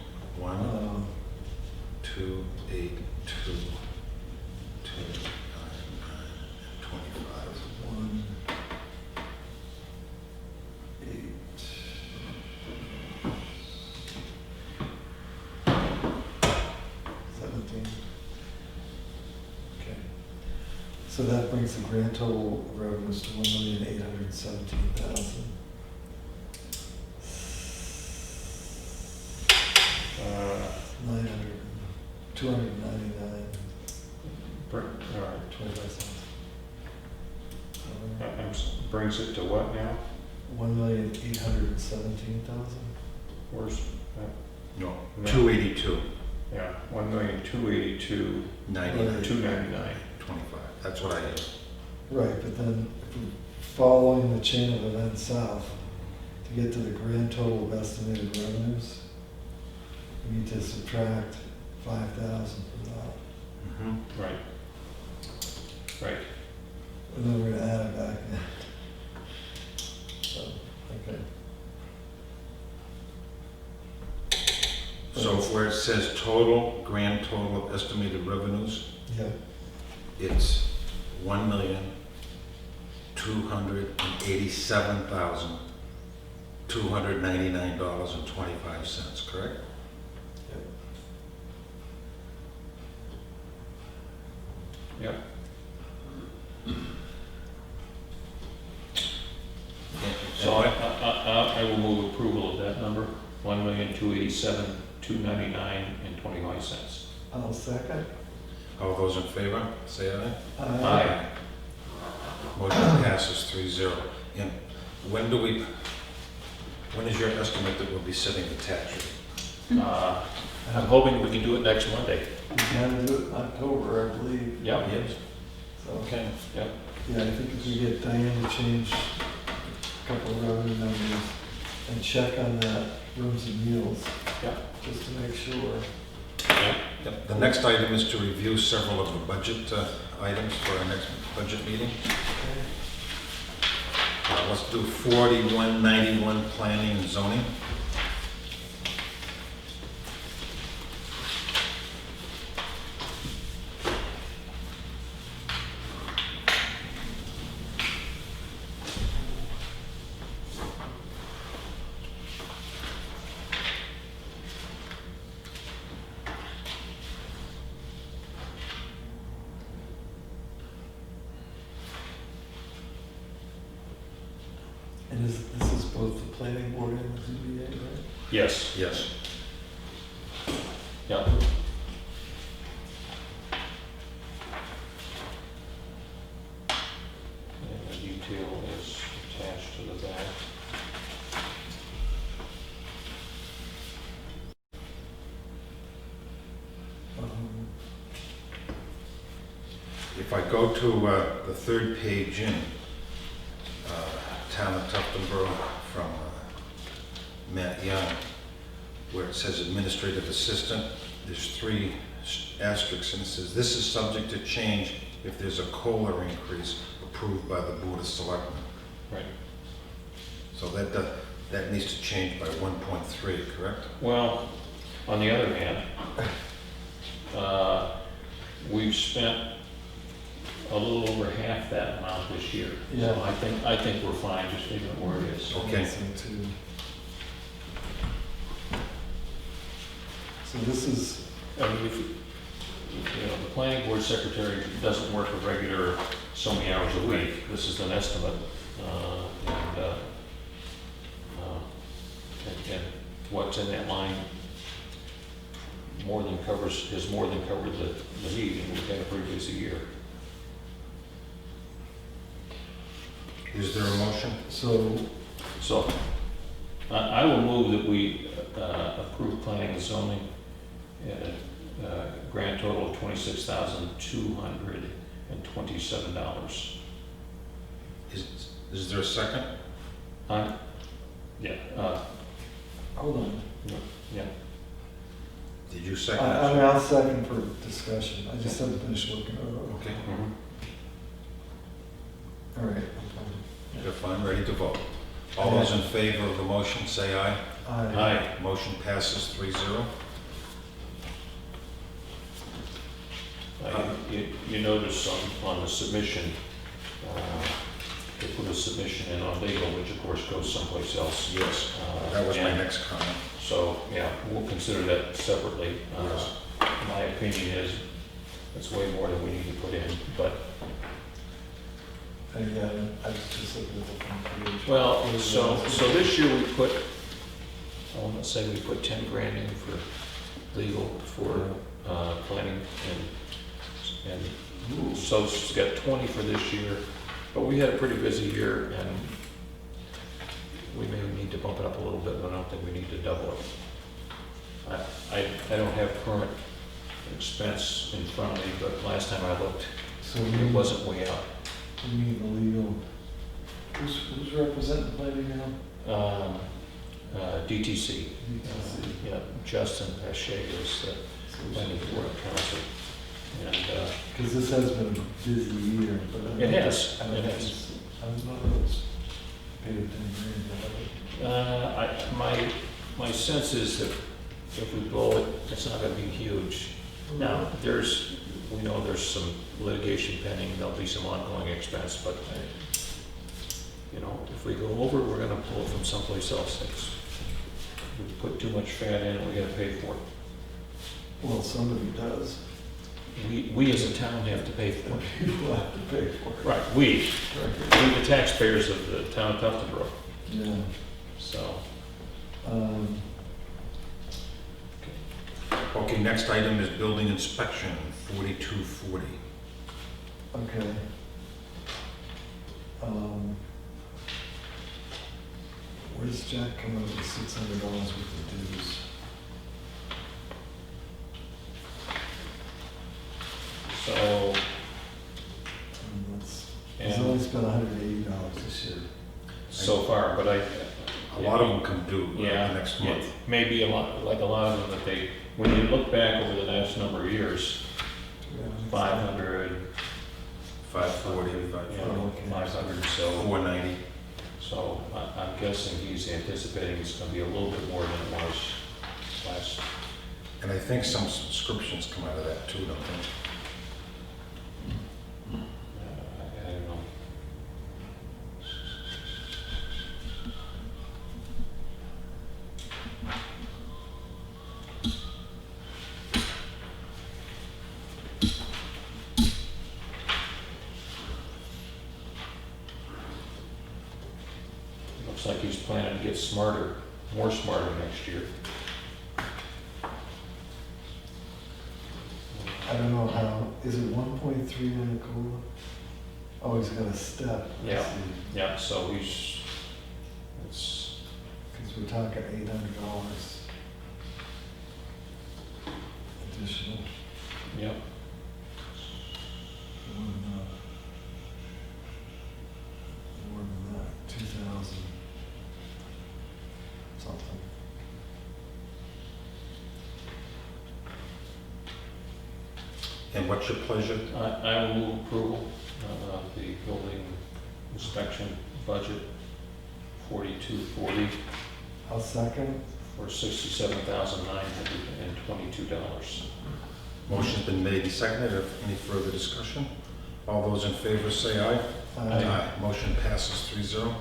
1,282,299.25. 1, 8. 17. Okay. So that brings the grand total of revenues to 1,817,000. 299, All right. 25 cents. Brings it to what now? 1,817,000. Where's that? No, No. 282, Yeah, 1,282,299. 299, 25. That's what I have. Right, but then if we're following the chain of events south, to get to the grand total of estimated revenues, we need to subtract 5,000 from that. Right. Right. And then we're gonna add it back in. So, okay. So where it says total, grand total of estimated revenues, Yeah, it's $1,287,299.25, correct? Yep. So I will move approval of that number, 1,287,299.25. I'll second. All those in favor, say aye. Aye. Motion passes 3-0. And when is your estimate that we'll be setting the tax rate? I'm hoping we can do it next Monday. We can do it in October, I believe. Yep. Yes. So, Okay. Yep. yeah, I think if we get Diane to change a couple of revenue numbers and check on that rooms and meals, Yep. just to make sure. Yep. The next item is to review several of the budget items for our next budget meeting. Let's do 4191 planning and zoning. And this is both the planning board and the ZBA, right? Yes. Yes. Yep. And the detail is attached to the back. If I go to the third page in, Town of Tuftonboro from Matt Young, where it says administrative assistant, there's 3 asterisks, and it says this is subject to change if there's a COLA increase approved by the Board of Selectmen. Right. So that needs to change by 1.3, correct? Well, on the other hand, we've spent a little over half that amount this year. Yeah. So I think we're fine, just leaving it where it is. Okay. So this is, I mean, if, the planning board secretary doesn't work a regular so many hours a week. This is an estimate, and what's in that line has more than covered the need, and we've had a pretty busy year. Is there a motion? So, I will move that we approve planning and zoning at a grand total of $26,227. Is there a second? Yeah, hold on. yeah. Did you second? I mean, I'll second for discussion. I just haven't finished looking at it. Okay. Mhm. All right. If I'm ready to vote. All those in favor of the motion, say aye. Aye. Motion passes 3-0. You notice on the submission, they put a submission in on legal, which of course goes someplace else. Yes, that was my and next comment. So, yeah, we'll consider that separately. Yes. My opinion is, it's way more than we need to put in, but, Again, I was just looking at the front page. well, so this year we put, I want to say we put 10 grand in for legal, for planning, and so it's got 20 for this year, but we had a pretty busy year, and we may need to bump it up a little bit, but I don't think we need to double it. I don't have current expense in front of me, but last time I looked, So it wasn't way out. we need the legal. Who's representing planning now? DTC. DTC. Yeah, Justin Pache is the planning board counsel. And Because this has been a busy year, but. It has, I don't it know has. if I don't know if it's paid 10 grand. my sense is that if we blow it, it's not gonna be huge. Now, there's we know there's some litigation pending, there'll be some ongoing expense, but, you know, if we go over, we're gonna pull it from someplace else. We put too much fat in, we gotta pay for it. Well, somebody does. We as a town have to pay for it. People have to pay for it. Right, we, the taxpayers of the town of Tuftonboro, Yeah. so. Okay, next item is building inspection, 4240. Okay. Where's Jack coming up with $600 worth of dues? So, He's only spent $180 this year. so far, but A lot of them come due yeah, next yeah, month. maybe a lot, like a lot of them that they, when you look back over the last number of years, 500, 540, you know, 500 or so. 490. So I'm guessing he's anticipating it's gonna be a little bit more than it was last. And I think some subscriptions come out of that too, don't they? I don't know. Looks like he's planning to get smarter, more smarter next year. I don't know how, is it 1.3 in the COLA? Oh, he's got a step. Yeah. Yeah, so he's, it's, Because we're talking $800 additional. yep. More than that, 2,000 something. And what's your pleasure? I will move approval of the building inspection budget 4240 I'll second. for $67,922. Motion's been made and seconded. If any further discussion? All those in favor say aye. Aye. Motion passes 3-0.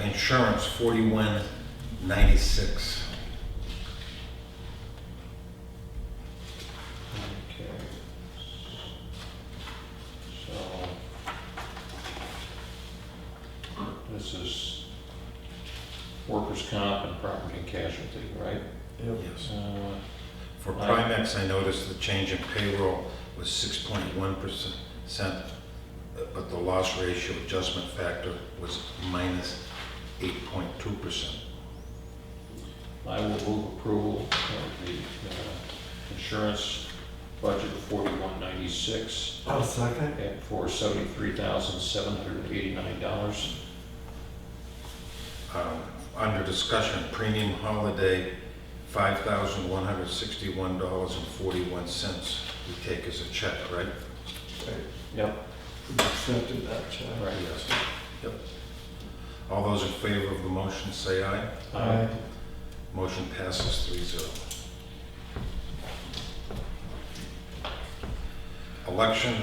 Insurance, 4196. Okay. So, this is workers' comp and property and casualty, right? Yep. Yes. For Aye. Primex, I noticed the change in payroll was 6.1%, but the loss ratio adjustment factor was minus 8.2%. I will move approval of the insurance budget 4196 I'll second. for $73,789. Under discussion, premium holiday, $5,161.41. We take as a check, right? Right. Yep. We accepted that check. Right. Yes. Yep. All those in favor of the motion say aye. Aye. Motion passes 3-0. Election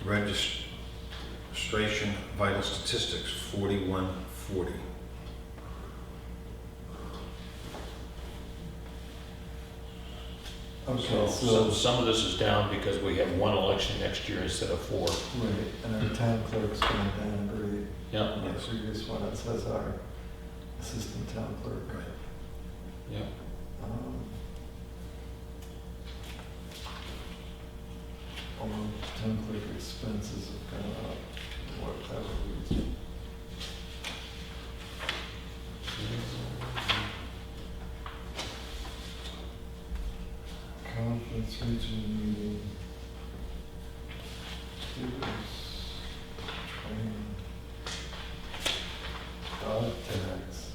registration vital statistics, 4140. Okay, So some of this is down because we have one election next year instead of 4. Right, and our town clerk's going to downgrade. Yep. On the previous one, it says our assistant town clerk. Right. Yep. Although town clerk expenses have gone up, whatever reason. Conference regional meeting. Dues, training. Dog tax.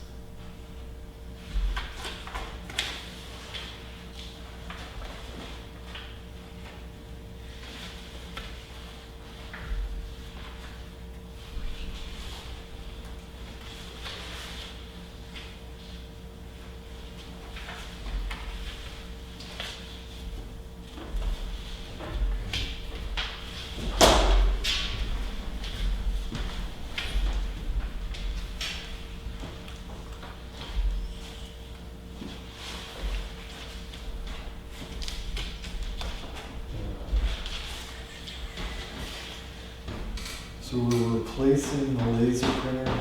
So we're replacing the laser printer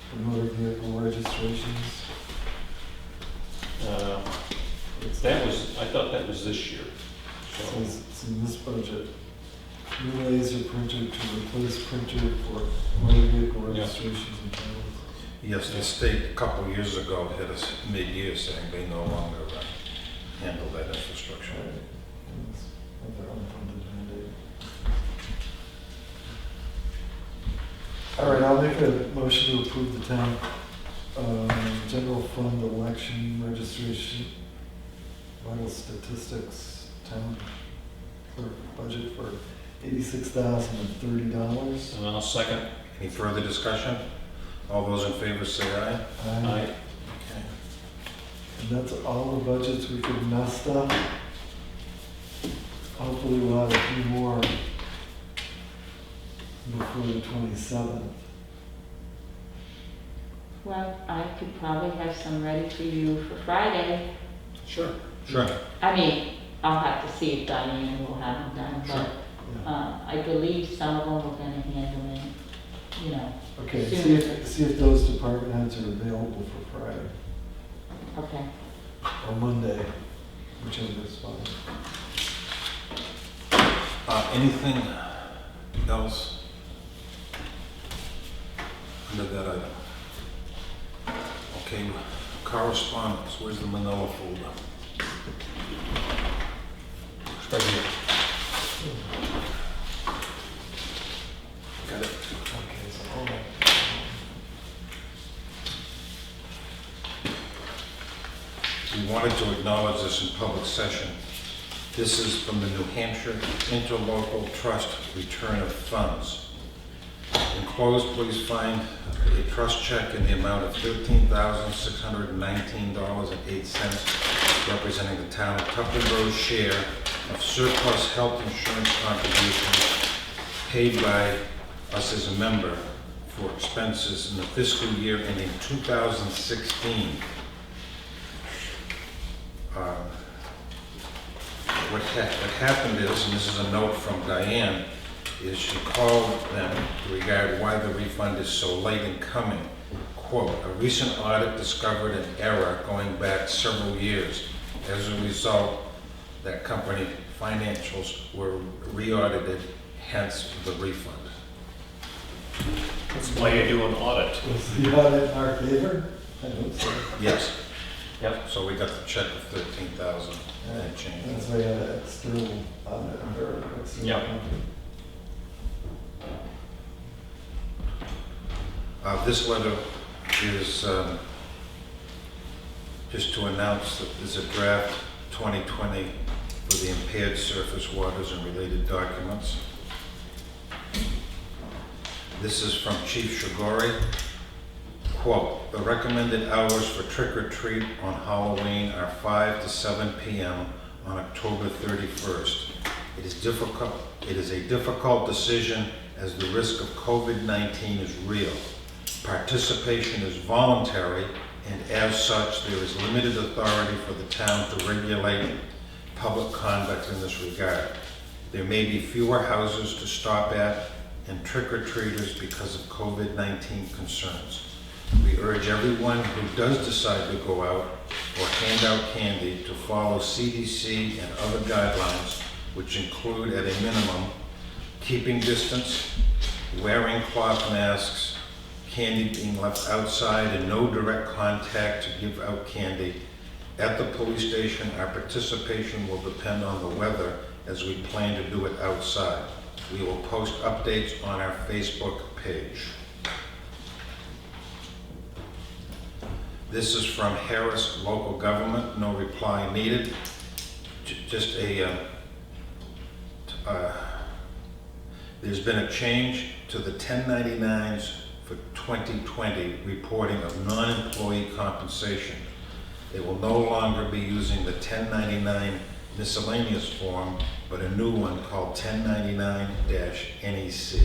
for motor vehicle registrations. That was, I thought that was this year. So So, it's in this budget. New laser printer to replace printer for motor vehicle Yeah. registrations and titles. Yes, the state a couple years ago hit us mid-year saying they no longer handle that infrastructure. And it's another unfunded mandate. All right, I'll make a motion to approve the town general fund election registration, vital statistics, town clerk budget for $86,030. and I'll second. Any further discussion? All those in favor say aye. Aye. Okay. And that's all the budgets we could mess up. Hopefully we'll have a few more before the 27th. Well, I could probably have some ready for you for Friday. Sure. Sure. I mean, I'll have to see if Diane will have them done, but, I believe some of them we're gonna hand them in, you know. Okay, Sooner. see if those department heads are available for Friday Okay. or Monday, whichever is fine. Anything else under that item? Okay, correspondence, where's the manila folder? It's right here. Got it. Okay, so hold on. We wanted to acknowledge this in public session. This is from the New Hampshire Interlocal Trust Return of Funds. Enclosed, please find a trust check in the amount of $13,619.08, representing the town of Tuftonborough's share of surplus health insurance contributions paid by us as a member for expenses in the fiscal year ending 2016. What happened is, and this is a note from Diane, is she called them to regard why the refund is so late in coming. Quote, "A recent audit discovered an error going back several years. As a result, that company financials were re-audited, hence the refund." That's why you do an audit. Was the audit in our favor? I hope so. Yes, Yep. so we got the check of 13,000 and change. That's why I had an external audit or external Yeah. company. This letter is just to announce that there's a draft 2020 for the impaired surface waters and related documents. This is from Chief Shigori. Quote, "The recommended hours for trick or treat on Halloween are 5 to 7 p.m. on October 31st. It is a difficult decision as the risk of COVID-19 is real. Participation is voluntary, and as such, there is limited authority for the town to regulate public conduct in this regard. There may be fewer houses to stop at and trick-or-treaters because of COVID-19 concerns. We urge everyone who does decide to go out or hand out candy to follow CDC and other guidelines, which include, at a minimum, keeping distance, wearing cloth masks, candy being left outside and no direct contact to give out candy. At the police station, our participation will depend on the weather as we plan to do it outside. We will post updates on our Facebook page." This is from Harris Local Government, no reply needed. Just there's been a change to the 1099s for 2020 reporting of non-employee compensation. They will no longer be using the 1099 miscellaneous form, but a new one called 1099-NEC.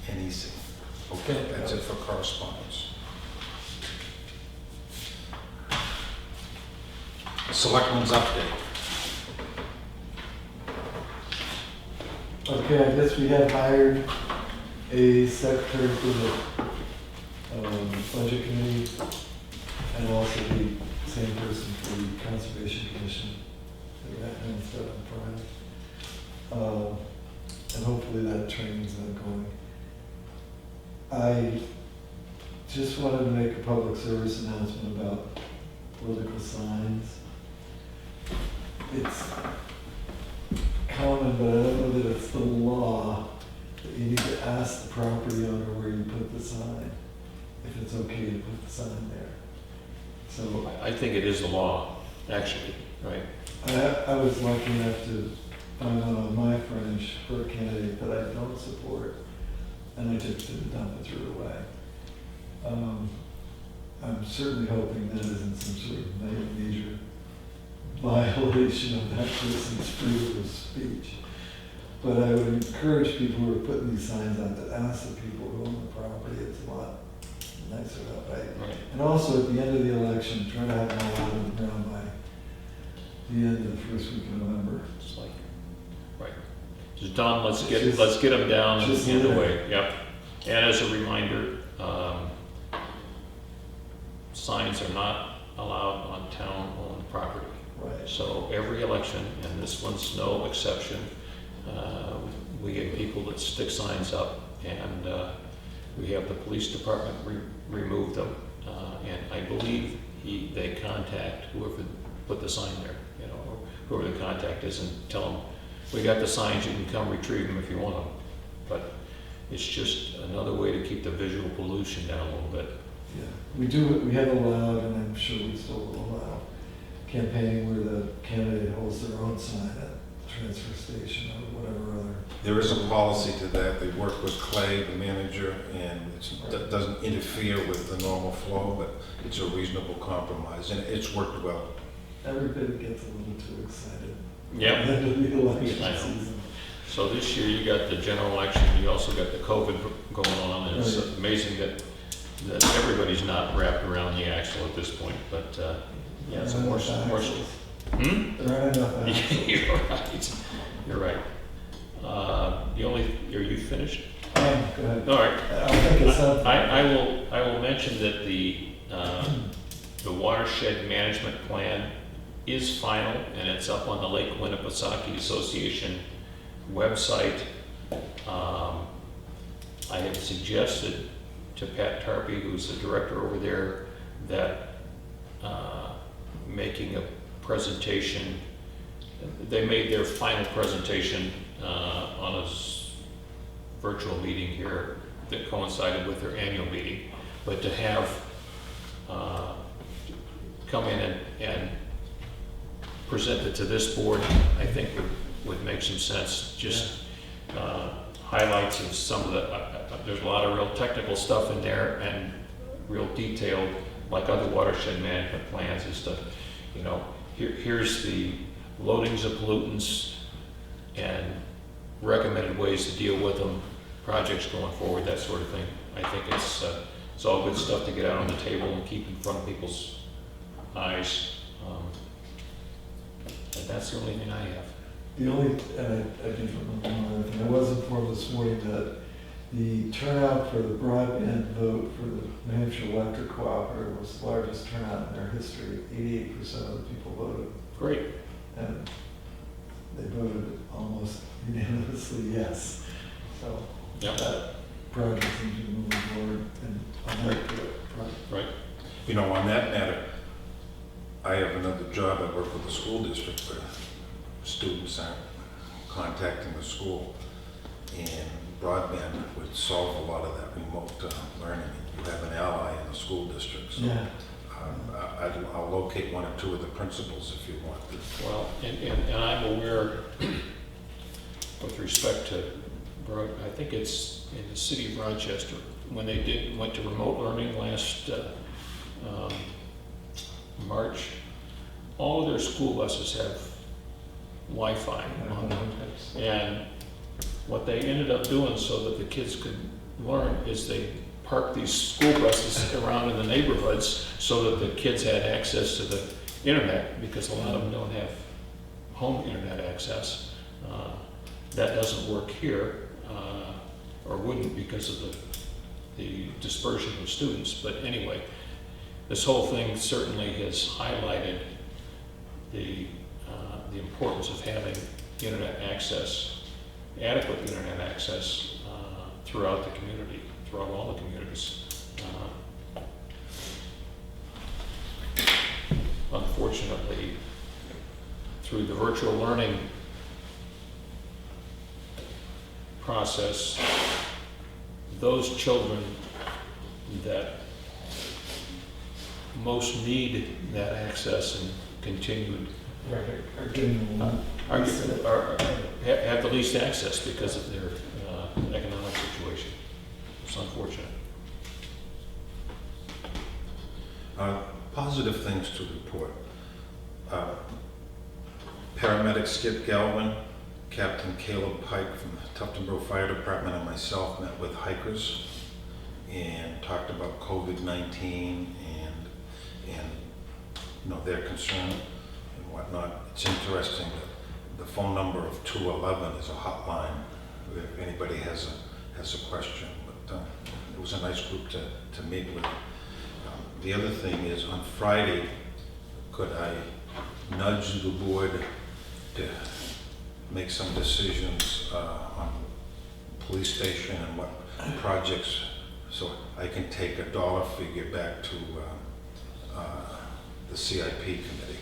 NEC. Okay, that's it for correspondence. Selectmen's update. Okay, I guess we have hired a secretary for the budget committee and also the same person for the conservation commission. And stuff on Friday. And hopefully that training's ongoing. I just wanted to make a public service announcement about political signs. It's common, but I don't know that it's the law, that you need to ask the property owner where you put the sign, if it's okay to put the sign there. So I think it is the law, actually, right? I was lucky enough to find out on my fringe for a candidate that I don't support, and I just didn't dump it, threw it away. I'm certainly hoping that isn't some sort of major violation of that person's freedom of speech. But I would encourage people who are putting these signs out to ask the people who own the property. It's a lot nicer that way. Right. And also at the end of the election, try to have them all out of the ground by the end of the first week of November. It's like, right. Just Don, let's get them down and just in the there. way, yep. And as a reminder, signs are not allowed on town-owned property. Right. So every election, and this one's no exception, we get people that stick signs up, and we have the police department remove them, and I believe they contact whoever put the sign there, you know, or whoever the contact is, and tell them, we got the signs, you can come retrieve them if you want them. But it's just another way to keep the visual pollution down a little bit. Yeah, we have allowed, and I'm sure we still will allow, campaigning where the candidate holds their own sign at the transfer station or whatever other. There is a policy to that. They work with Clay, the manager, and it doesn't interfere with the normal flow, but it's a reasonable compromise, and it's worked well. Everybody gets a little too excited. Yep. At the end of the election I know. season. So this year you got the general election, you also got the COVID going on, and it's Right. amazing that everybody's not wrapped around the axle at this point, but, yeah, it's more. Hmm? There aren't enough axles. You're right, you're right. Are you finished? Go ahead. All right. I'll think of something. I will mention that the watershed management plan is final, and it's up on the Lake Winnipesaukee Association website. I have suggested to Pat Tarpey, who's the director over there, that making a presentation, they made their final presentation on a virtual meeting here that coincided with their annual meeting, but to have come in and present it to this board, I think would make some sense. Just highlights of some of the, there's a lot of real technical stuff in there and real detailed, like other watershed management plans, is to, you know, here's the loadings of pollutants and recommended ways to deal with them, projects going forward, that sort of thing. I think it's all good stuff to get out on the table and keep in front of people's eyes. And that's the only thing I have. The only, and I did remember one other thing, I was informed this morning that the turnout for the broadband vote for the New Hampshire Electric Cooperative was the largest turnout in their history. 88% of the people voted. Great. And they voted almost unanimously yes. So Yep. that project seems to be moving forward, and I'm happy with it. Right. You know, on that matter, I have another job. I work with the school district where students aren't contacting the school, and broadband would solve a lot of that remote learning. You have an ally in the school district, so Yeah. I'll locate one or two of the principals if you want to. Well, and I'm aware, with respect to, I think it's in the city of Rochester, when they went to remote learning last March, all of their school buses have Wi-Fi on them. And what they ended up doing so that the kids could learn is they parked these school buses around in the neighborhoods so that the kids had access to the internet, because a lot of them don't have home internet access. That doesn't work here, or wouldn't because of the dispersion of students. But anyway, this whole thing certainly has highlighted the importance of having internet access, adequate internet access throughout the community, throughout all the communities. Unfortunately, through the virtual learning process, those children that most need that access and continued Are getting have the least access because of their economic situation. It's unfortunate. Positive things to report. Paramedic Skip Galvin, Captain Caleb Pike from the Tuftonboro Fire Department, and myself met with hikers and talked about COVID-19 and their concern and whatnot. It's interesting that the phone number of 211 is a hotline if anybody has a question. But it was a nice group to meet with. The other thing is, on Friday, could I nudge the board to make some decisions on police station and what projects, so I can take a dollar figure back to the CIP committee?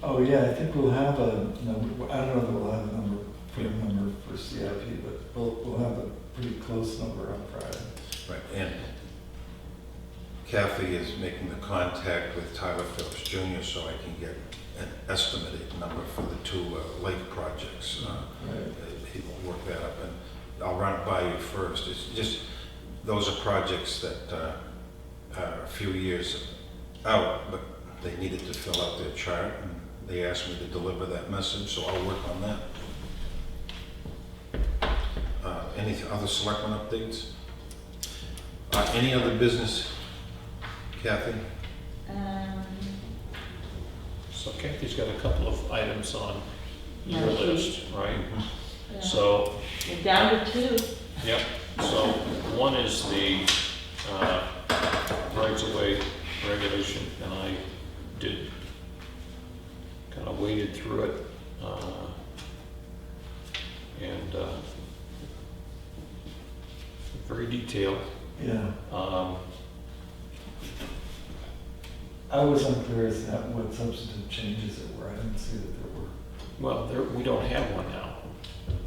Oh, yeah, I think we'll have a number. I don't know that we'll have a number for CIP, but we'll have a pretty close number on Friday. Right, and Kathy is making the contact with Tyler Phillips Jr. so I can get an estimated number for the two lake projects. He will work that up, and I'll run it by you first. It's just, those are projects that are a few years out, but they needed to fill out their chart, and they asked me to deliver that message, so I'll work on that. Any other selectmen updates? Any other business, Kathy? So Kathy's got a couple of items on your Yeah, she- list, right? Yeah. So, We're down to 2. yep, so one is the rights of way regulation, and I did, kind of waded through it, and very detailed. Yeah, Um, I was unclear as to what substantive changes there were. I didn't see that there were. Well, we don't have one now.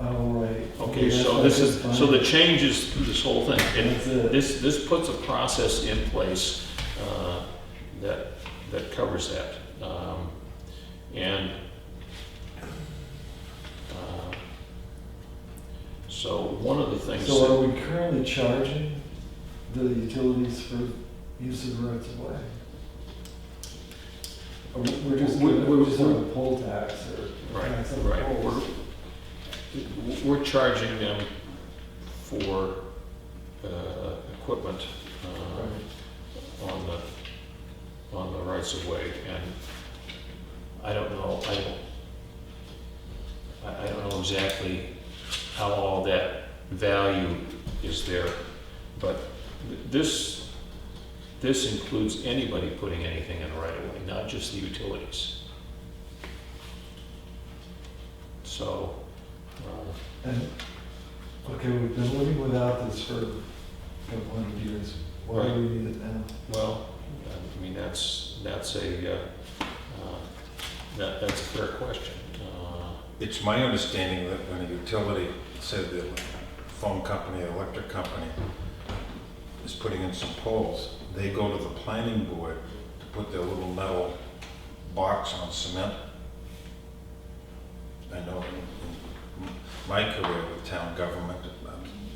Oh, right. Okay, that's so what this I is, couldn't so find. the changes to this whole thing, That's it. this puts a process in place that covers that. And so one of the things. So are we currently charging the utilities for use of rights of way? Or we're just on a poll tax or tax on Right. poles? We're charging them for equipment on the rights of way, and I don't know exactly how all that value is there, but this includes anybody putting anything in the right of way, not just the utilities. So, And, okay, we've been living without this for a couple hundred years. Why do we need it now? well, I mean, that's a fair question. It's my understanding that when a utility, say the phone company, or electric company, is putting in some poles, they go to the planning board to put their little metal box on cement. I know in my career with town government,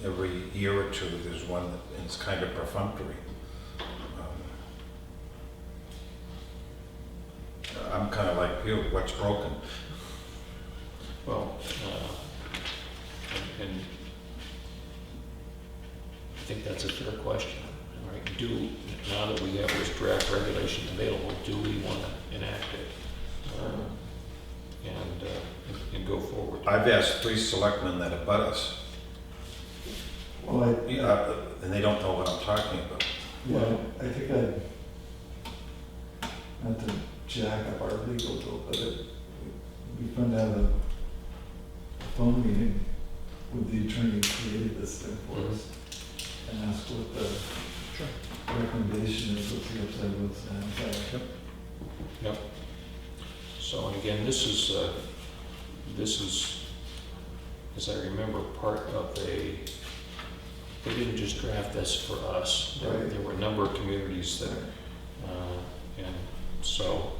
every year or two, there's one that it's kind of perfunctory. I'm kind of like you, what's broken? Well, and I think that's a fair question. All right, now that we have this draft regulation available, do we want to enact it? And and go forward. I've asked 3 selectmen that abut us, Well, and they don't know what I'm talking about. I think not to jack up our legal bill, but it'd be fun to have a phone meeting with the attorney who created this thing for us and ask what the recommendation is, what's the upside, what's the downside. Yep. So, and again, this is, as I remember, part of they didn't just draft this for us. There were a number of communities that, and so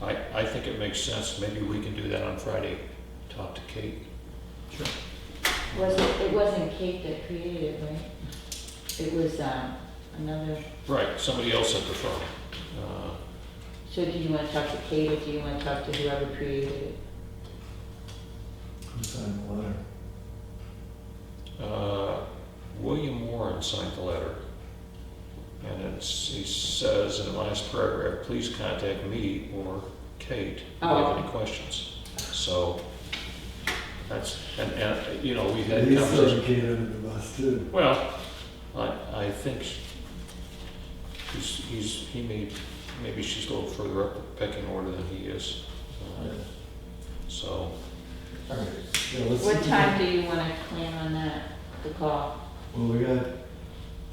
I think it makes sense. Maybe we can do that on Friday. Talk to Kate. Sure. It wasn't Kate that created it, right? It was another. Right, somebody else at the firm. So do you want to talk to Kate or do you want to talk to whoever created it? Who signed the letter? William Warren signed the letter. And he says in the last paragraph, please contact me or Kate if you have any questions. So that's, and you know, we had He's conversations. dedicated to the bus too. Well, I think maybe she's a little further up the pecking order than he is. So, All right. Yeah, let's What see. time do you want to plan on that, the call? Well, we got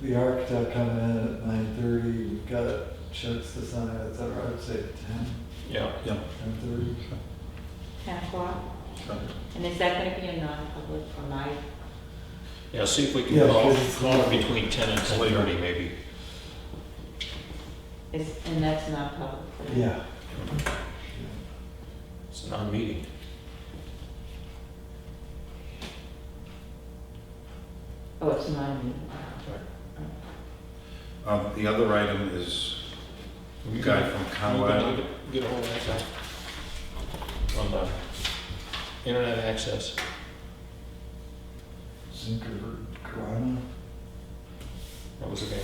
the architect coming in at 9:30, we've got checks to sign, et cetera. I'd say 10, yeah. 10:30. 10 o'clock? And is that going to be a non-public for my? Yeah, see if we can Yeah, call because it's- between 10 and 10:30 maybe. And that's not public, right? Yeah. It's a non-meeting. Oh, it's not a meeting. The other item is a guy from Conway. Get a hold of that guy on the internet access. Zinker Corona. That was the guy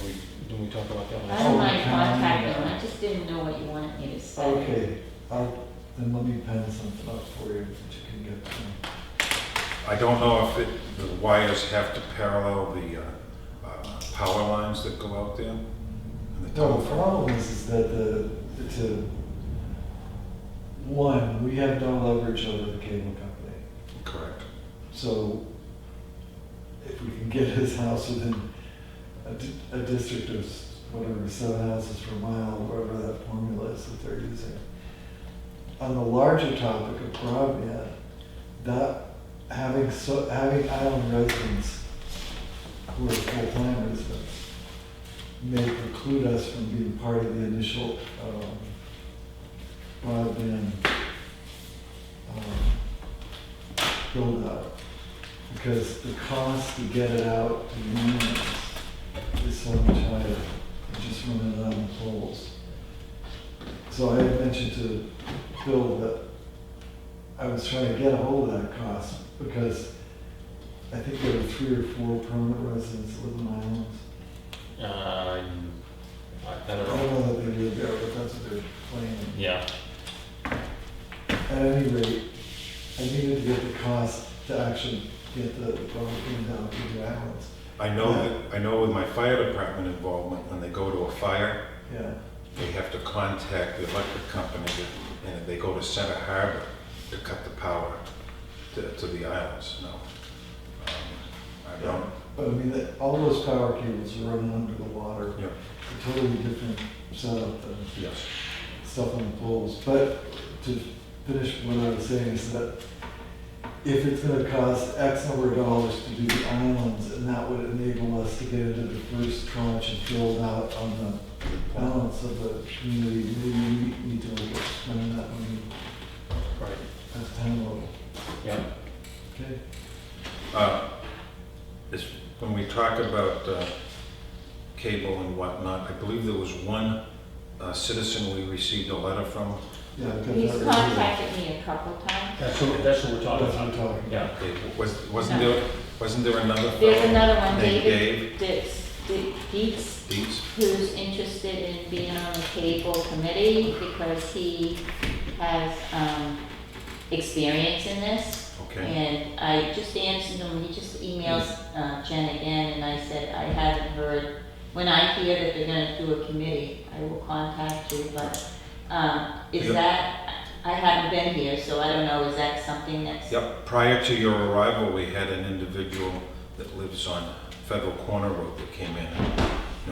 didn't we talk about that I last don't Oh, mind okay. contacting them, I just didn't know what you wanted me to say. Okay, then let me pen something up for you that you can get to. I don't know if the wires have to parallel the power lines that go out there. And the No, the telephone. problem is that one, we have no leverage over the cable company. Correct. So if we can get his house within a district of whatever, 7 houses per mile, whatever that formula is that they're using. On the larger topic of broadband, that having island residents who are full-time residents may preclude us from being part of the initial broadband build-out. Because the cost to get it out to the units is so much higher than just running it on the poles. So I had mentioned to Bill that I was trying to get a hold of that cost because I think there were 3 or 4 permanent residents that live in islands. I I don't don't know. know that they live there, but that's what they're claiming. Yeah. At any rate, I needed to get the cost to actually get the broadband down to the islands. I know with my fire department involvement, when they go to a fire, Yeah. they have to contact the electric company, and they go to Center Harbor to cut the power to the islands. No. I don't. But I mean, all those power cables are running under the water. Yeah. A totally different setup than Yes. stuff on the poles. But to finish what I was saying is that if it's gonna cost X number of dollars to do the islands, and that would enable us to get into the first tranche and build out on the balance of the community, maybe we need to look at spending that money Right. at the town level. Yeah. Okay? When we talk about cable and whatnot, I believe there was one citizen we received a letter from. Yeah, I've got He's that right here. contacted me a couple times. That's what we're talking That's what about. I'm talking about. Yeah. Okay, wasn't there another fellow? There's another one, named David Dietz, Dietz? who's interested in being on the cable committee because he has experience in this. Okay, And I just answered him, he just emails Jen again, and I said, I haven't heard, when I hear that they're gonna do a committee, I will contact you, but, is Yep. that, I haven't been here, so I don't know, is that something that's? yep, prior to your arrival, we had an individual that lives on Federal Corner Road that came in and,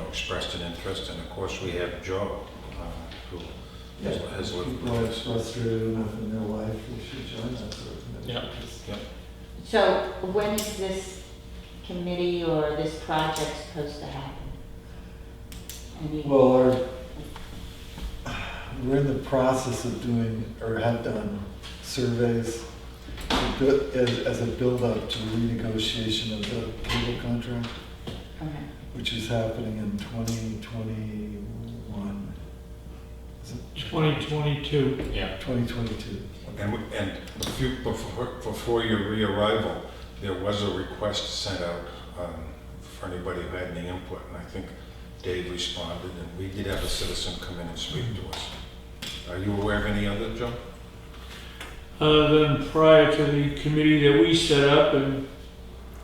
expressed an interest, and of course, we have Joe, who has lived People with are us. frustrated enough in their life, they should join that sort of committee. Yeah. So when is this committee or this project supposed to happen? I mean, Well, we're in the process of doing, or have done, surveys as a build-up to renegotiation of the cable contract, okay. which is happening in 2021. Is it 2022. Yeah. 2022? And before your re-arrival, there was a request sent out for anybody who had any input, and I think Dave responded, and we did have a citizen come in and speak to us. Are you aware of any other, Joe? Other than prior to the committee that we set up and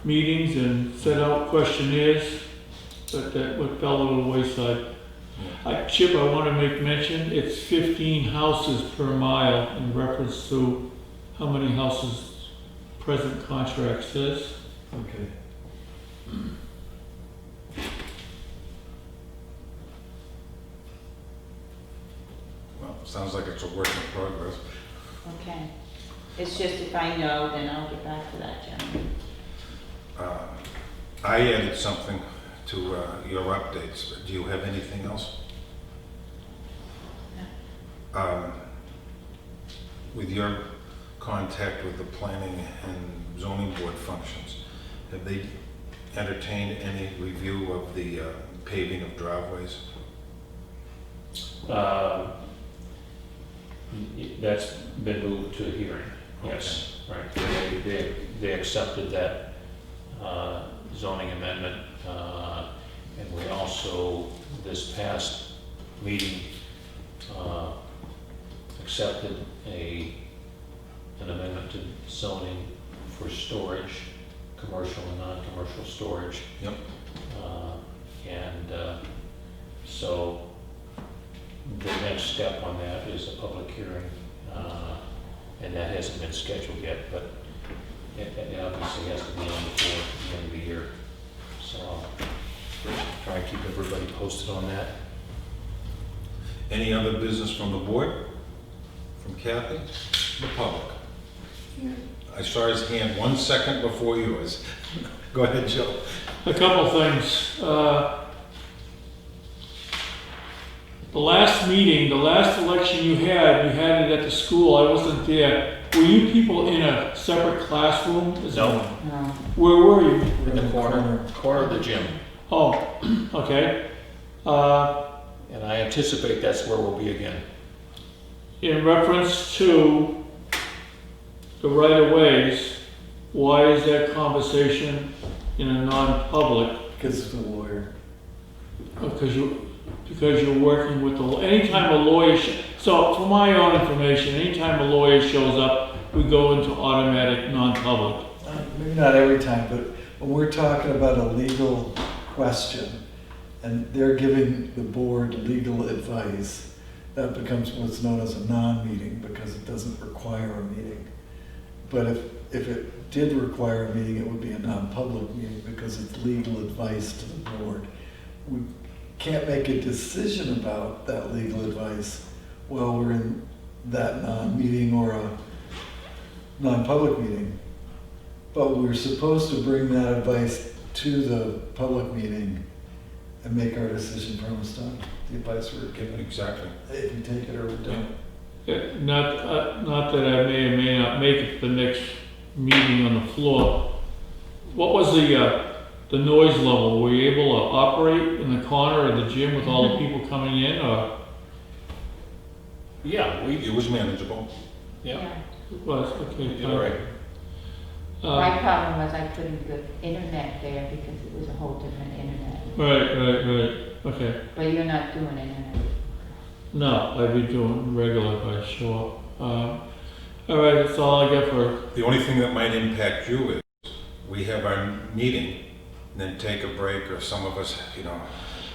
meetings and set out questionnaires, but that what fell to the wayside. Chip, I want to make mention, it's 15 houses per mile in reference to how many houses present contract says. Okay. Well, sounds like it's a work in progress. Okay. It's just if I know, then I'll get back to that gentleman. I added something to your updates. Do you have anything else? With your contact with the planning and zoning board functions, have they entertained any review of the paving of driveways? That's been moved to a hearing, yes, right. They accepted that zoning amendment, and we also, this past meeting, accepted an amendment to zoning for storage, commercial and non-commercial storage. Yep. So the next step on that is a public hearing, and that hasn't been scheduled yet, but it obviously has to be on before the end of the year. So I'll try and keep everybody posted on that. Any other business from the board? From Kathy? The public? I saw his hand 1 second before yours. Go ahead, Joe. A couple things. The last meeting, the last election you had it at the school, I wasn't there. Were you people in a separate classroom? No, No. Where were you? in the corner of the gym. Oh, okay. And I anticipate that's where we'll be again. In reference to the right-of-ways, why is that conversation in a non-public? Because of the lawyer. Because you're working with anytime a lawyer, so for my own information, anytime a lawyer shows up, we go into automatic non-public. Maybe not every time, but when we're talking about a legal question and they're giving the board legal advice, that becomes what's known as a non-meeting because it doesn't require a meeting. But if it did require a meeting, it would be a non-public meeting because it's legal advice to the board. We can't make a decision about that legal advice while we're in that non-meeting or a non-public meeting. But we're supposed to bring that advice to the public meeting and make our decision from the start. The advice we're given, Exactly. if we take it or we don't. Not that I may or may not make it to the next meeting on the floor. What was the noise level? Were you able to operate in the corner of the gym with all the people coming in, or? Yeah, It was manageable. yeah, It was, okay. you're right. My problem was I couldn't get internet there because it was a whole different internet. Right, okay. But you're not doing internet. No, I'd be doing regular if I show up. All right, that's all I got for, The only thing that might impact you is, we have our meeting, and then take a break, or some of us,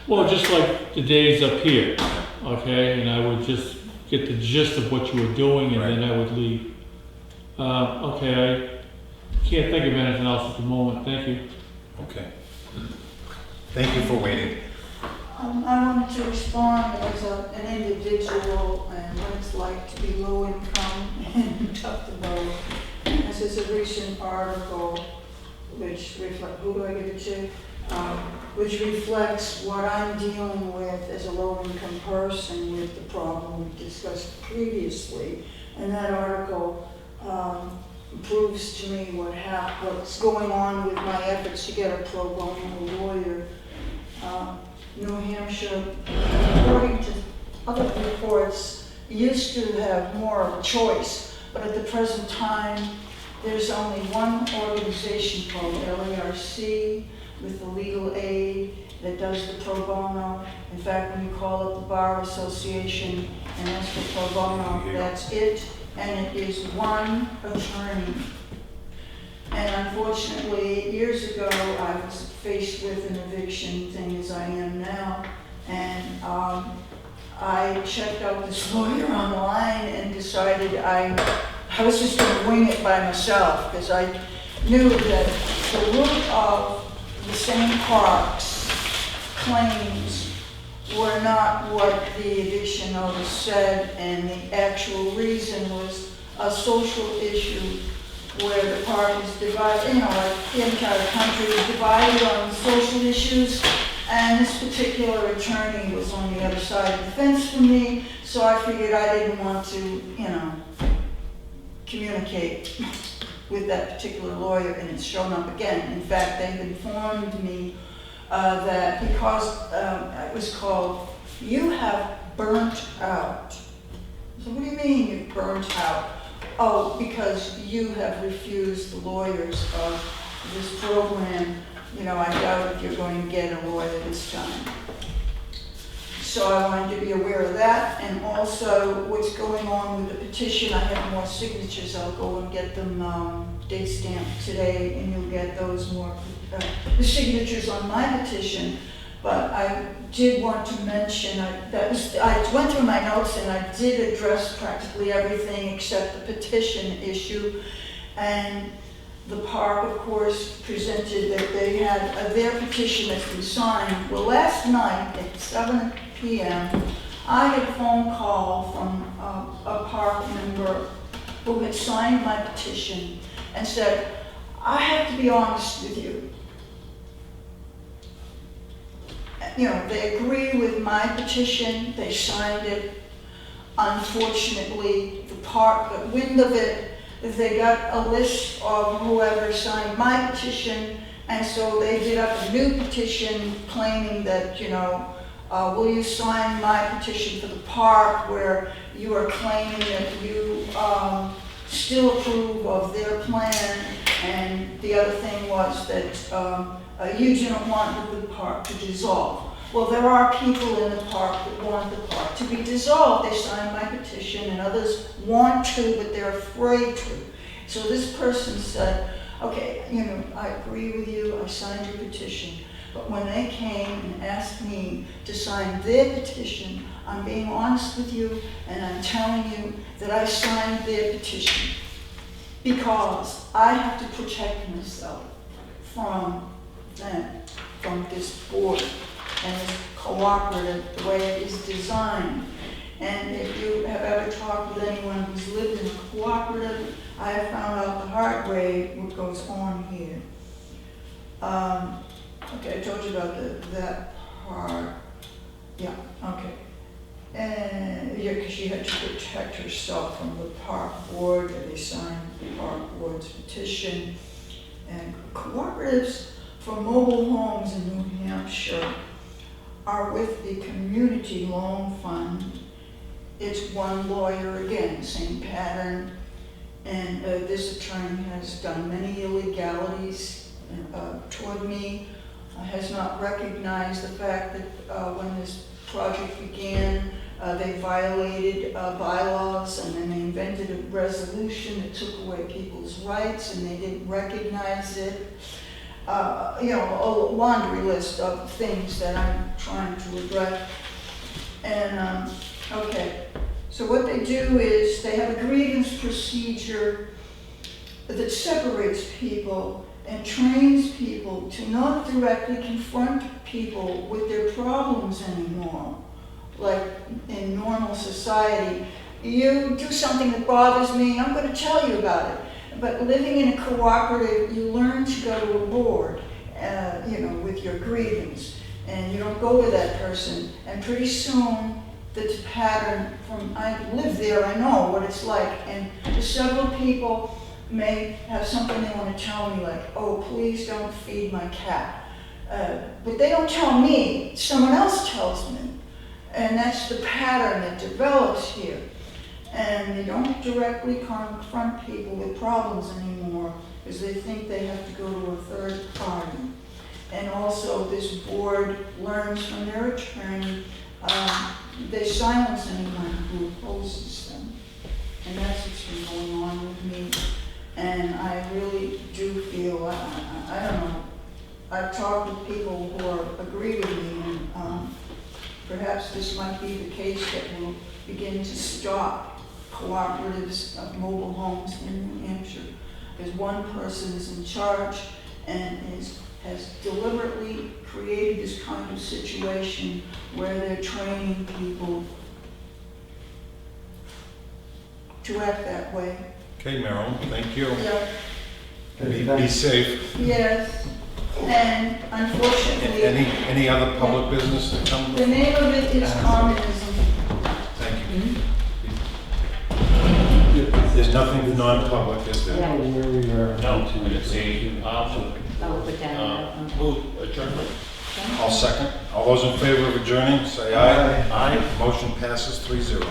well, just like the days up here, okay? And I would just get the gist of what you were doing and then I would leave. Okay, I can't think of anything else at the moment, thank you. okay. Thank you for waiting. I wanted to respond as an individual and what it's like to be low income and tough to vote. This is a recent article which reflects, who do I give it to? Which reflects what I'm dealing with as a low income person with the problem we discussed previously. And that article proves to me what's going on with my efforts to get a pro bono lawyer. New Hampshire, according to other reports, used to have more of a choice, but at the present time, there's only one organization called LARC with the legal aid that does the pro bono. In fact, when you call up the Bar Association and ask for pro bono, that's it, and it is one attorney. And unfortunately, years ago, I was faced with an eviction thing as I am now, and I checked out this lawyer online and decided I was just going to wing it by myself, because I knew that the root of the St. Park's claims were not what the eviction notice said, and the actual reason was a social issue where the park is divided, like the entire country is divided on social issues, and this particular attorney was on the other side of the fence from me, so I figured I didn't want to, communicate with that particular lawyer, and it's shown up again. In fact, they've informed me that because it was called, "You have burnt out." So what do you mean you've burnt out? Oh, because you have refused the lawyers of this program. I doubt if you're going to get a lawyer this time. So I wanted to be aware of that, and also what's going on with the petition. I have more signatures. I'll go and get them date stamped today, and you'll get those the signatures on my petition. But I did want to mention, I went through my notes and I did address practically everything except the petition issue. And the park, of course, presented that they had their petition that's been signed. Well, last night at 7 p.m., I had a phone call from a park member who had signed my petition and said, "I have to be honest with you. They agree with my petition, they signed it. Unfortunately, the park got wind of it. They got a list of whoever signed my petition, and so they did up a new petition claiming that, will you sign my petition for the park, where you are claiming that you still approve of their plan, and the other thing was that you didn't want the park to dissolve." Well, there are people in the park that want the park to be dissolved. They signed my petition, and others want to, but they're afraid to. So this person said, "Okay, I agree with you, I signed your petition." But when they came and asked me to sign their petition, I'm being honest with you, and I'm telling you that I signed their petition because I have to protect myself from them, from this board and this cooperative, the way it is designed. And if you have ever talked with anyone who's lived in a cooperative, I have found out the hard way what goes on here. Okay, I told you about that part. Yeah, okay. And because she had to protect herself from the park board, and they signed the park board's petition. And cooperatives for mobile homes in New Hampshire are with the Community Loan Fund. It's one lawyer, again, same pattern. And this attorney has done many illegalities toward me, has not recognized the fact that when this project began, They violated bylaws, and then they invented a resolution that took away people's rights, and they didn't recognize it. You know, a laundry list of things that I'm trying to address. And, okay, so what they do is they have a grievance procedure that separates people and trains people to not directly confront people with their problems anymore. Like in normal society, you do something that bothers me, I'm going to tell you about it. But living in a cooperative, you learn to go to a board, you know, with your grievance. And you don't go with that person. And pretty soon, the pattern from, I live there, I know what it's like. And several people may have something they want to tell me, like, oh, please don't feed my cat. But they don't tell me, someone else tells me. And that's the pattern that develops here. And they don't directly confront people with problems anymore because they think they have to go to a third party. And also this board learns from their attorney, they silence anyone who opposes them. And that's what's been going on with me. And I really do feel, I don't know, I've talked with people who agree with me, and perhaps this might be the case that will begin to stop cooperatives of mobile homes in New Hampshire. Because one person is in charge and has deliberately created this kind of situation where they're training people to act that way. Okay, Marilyn, thank you. Yeah. Be safe. Yes, and unfortunately, Any other public business that comes? the name of it is communism. Thank you. There's nothing non-public, is there? Yeah. Where we are. No, I didn't see. I'll put that out. Move adjournment. I'll second. All those in favor of adjourning, say aye. Aye. Motion passes 3-0.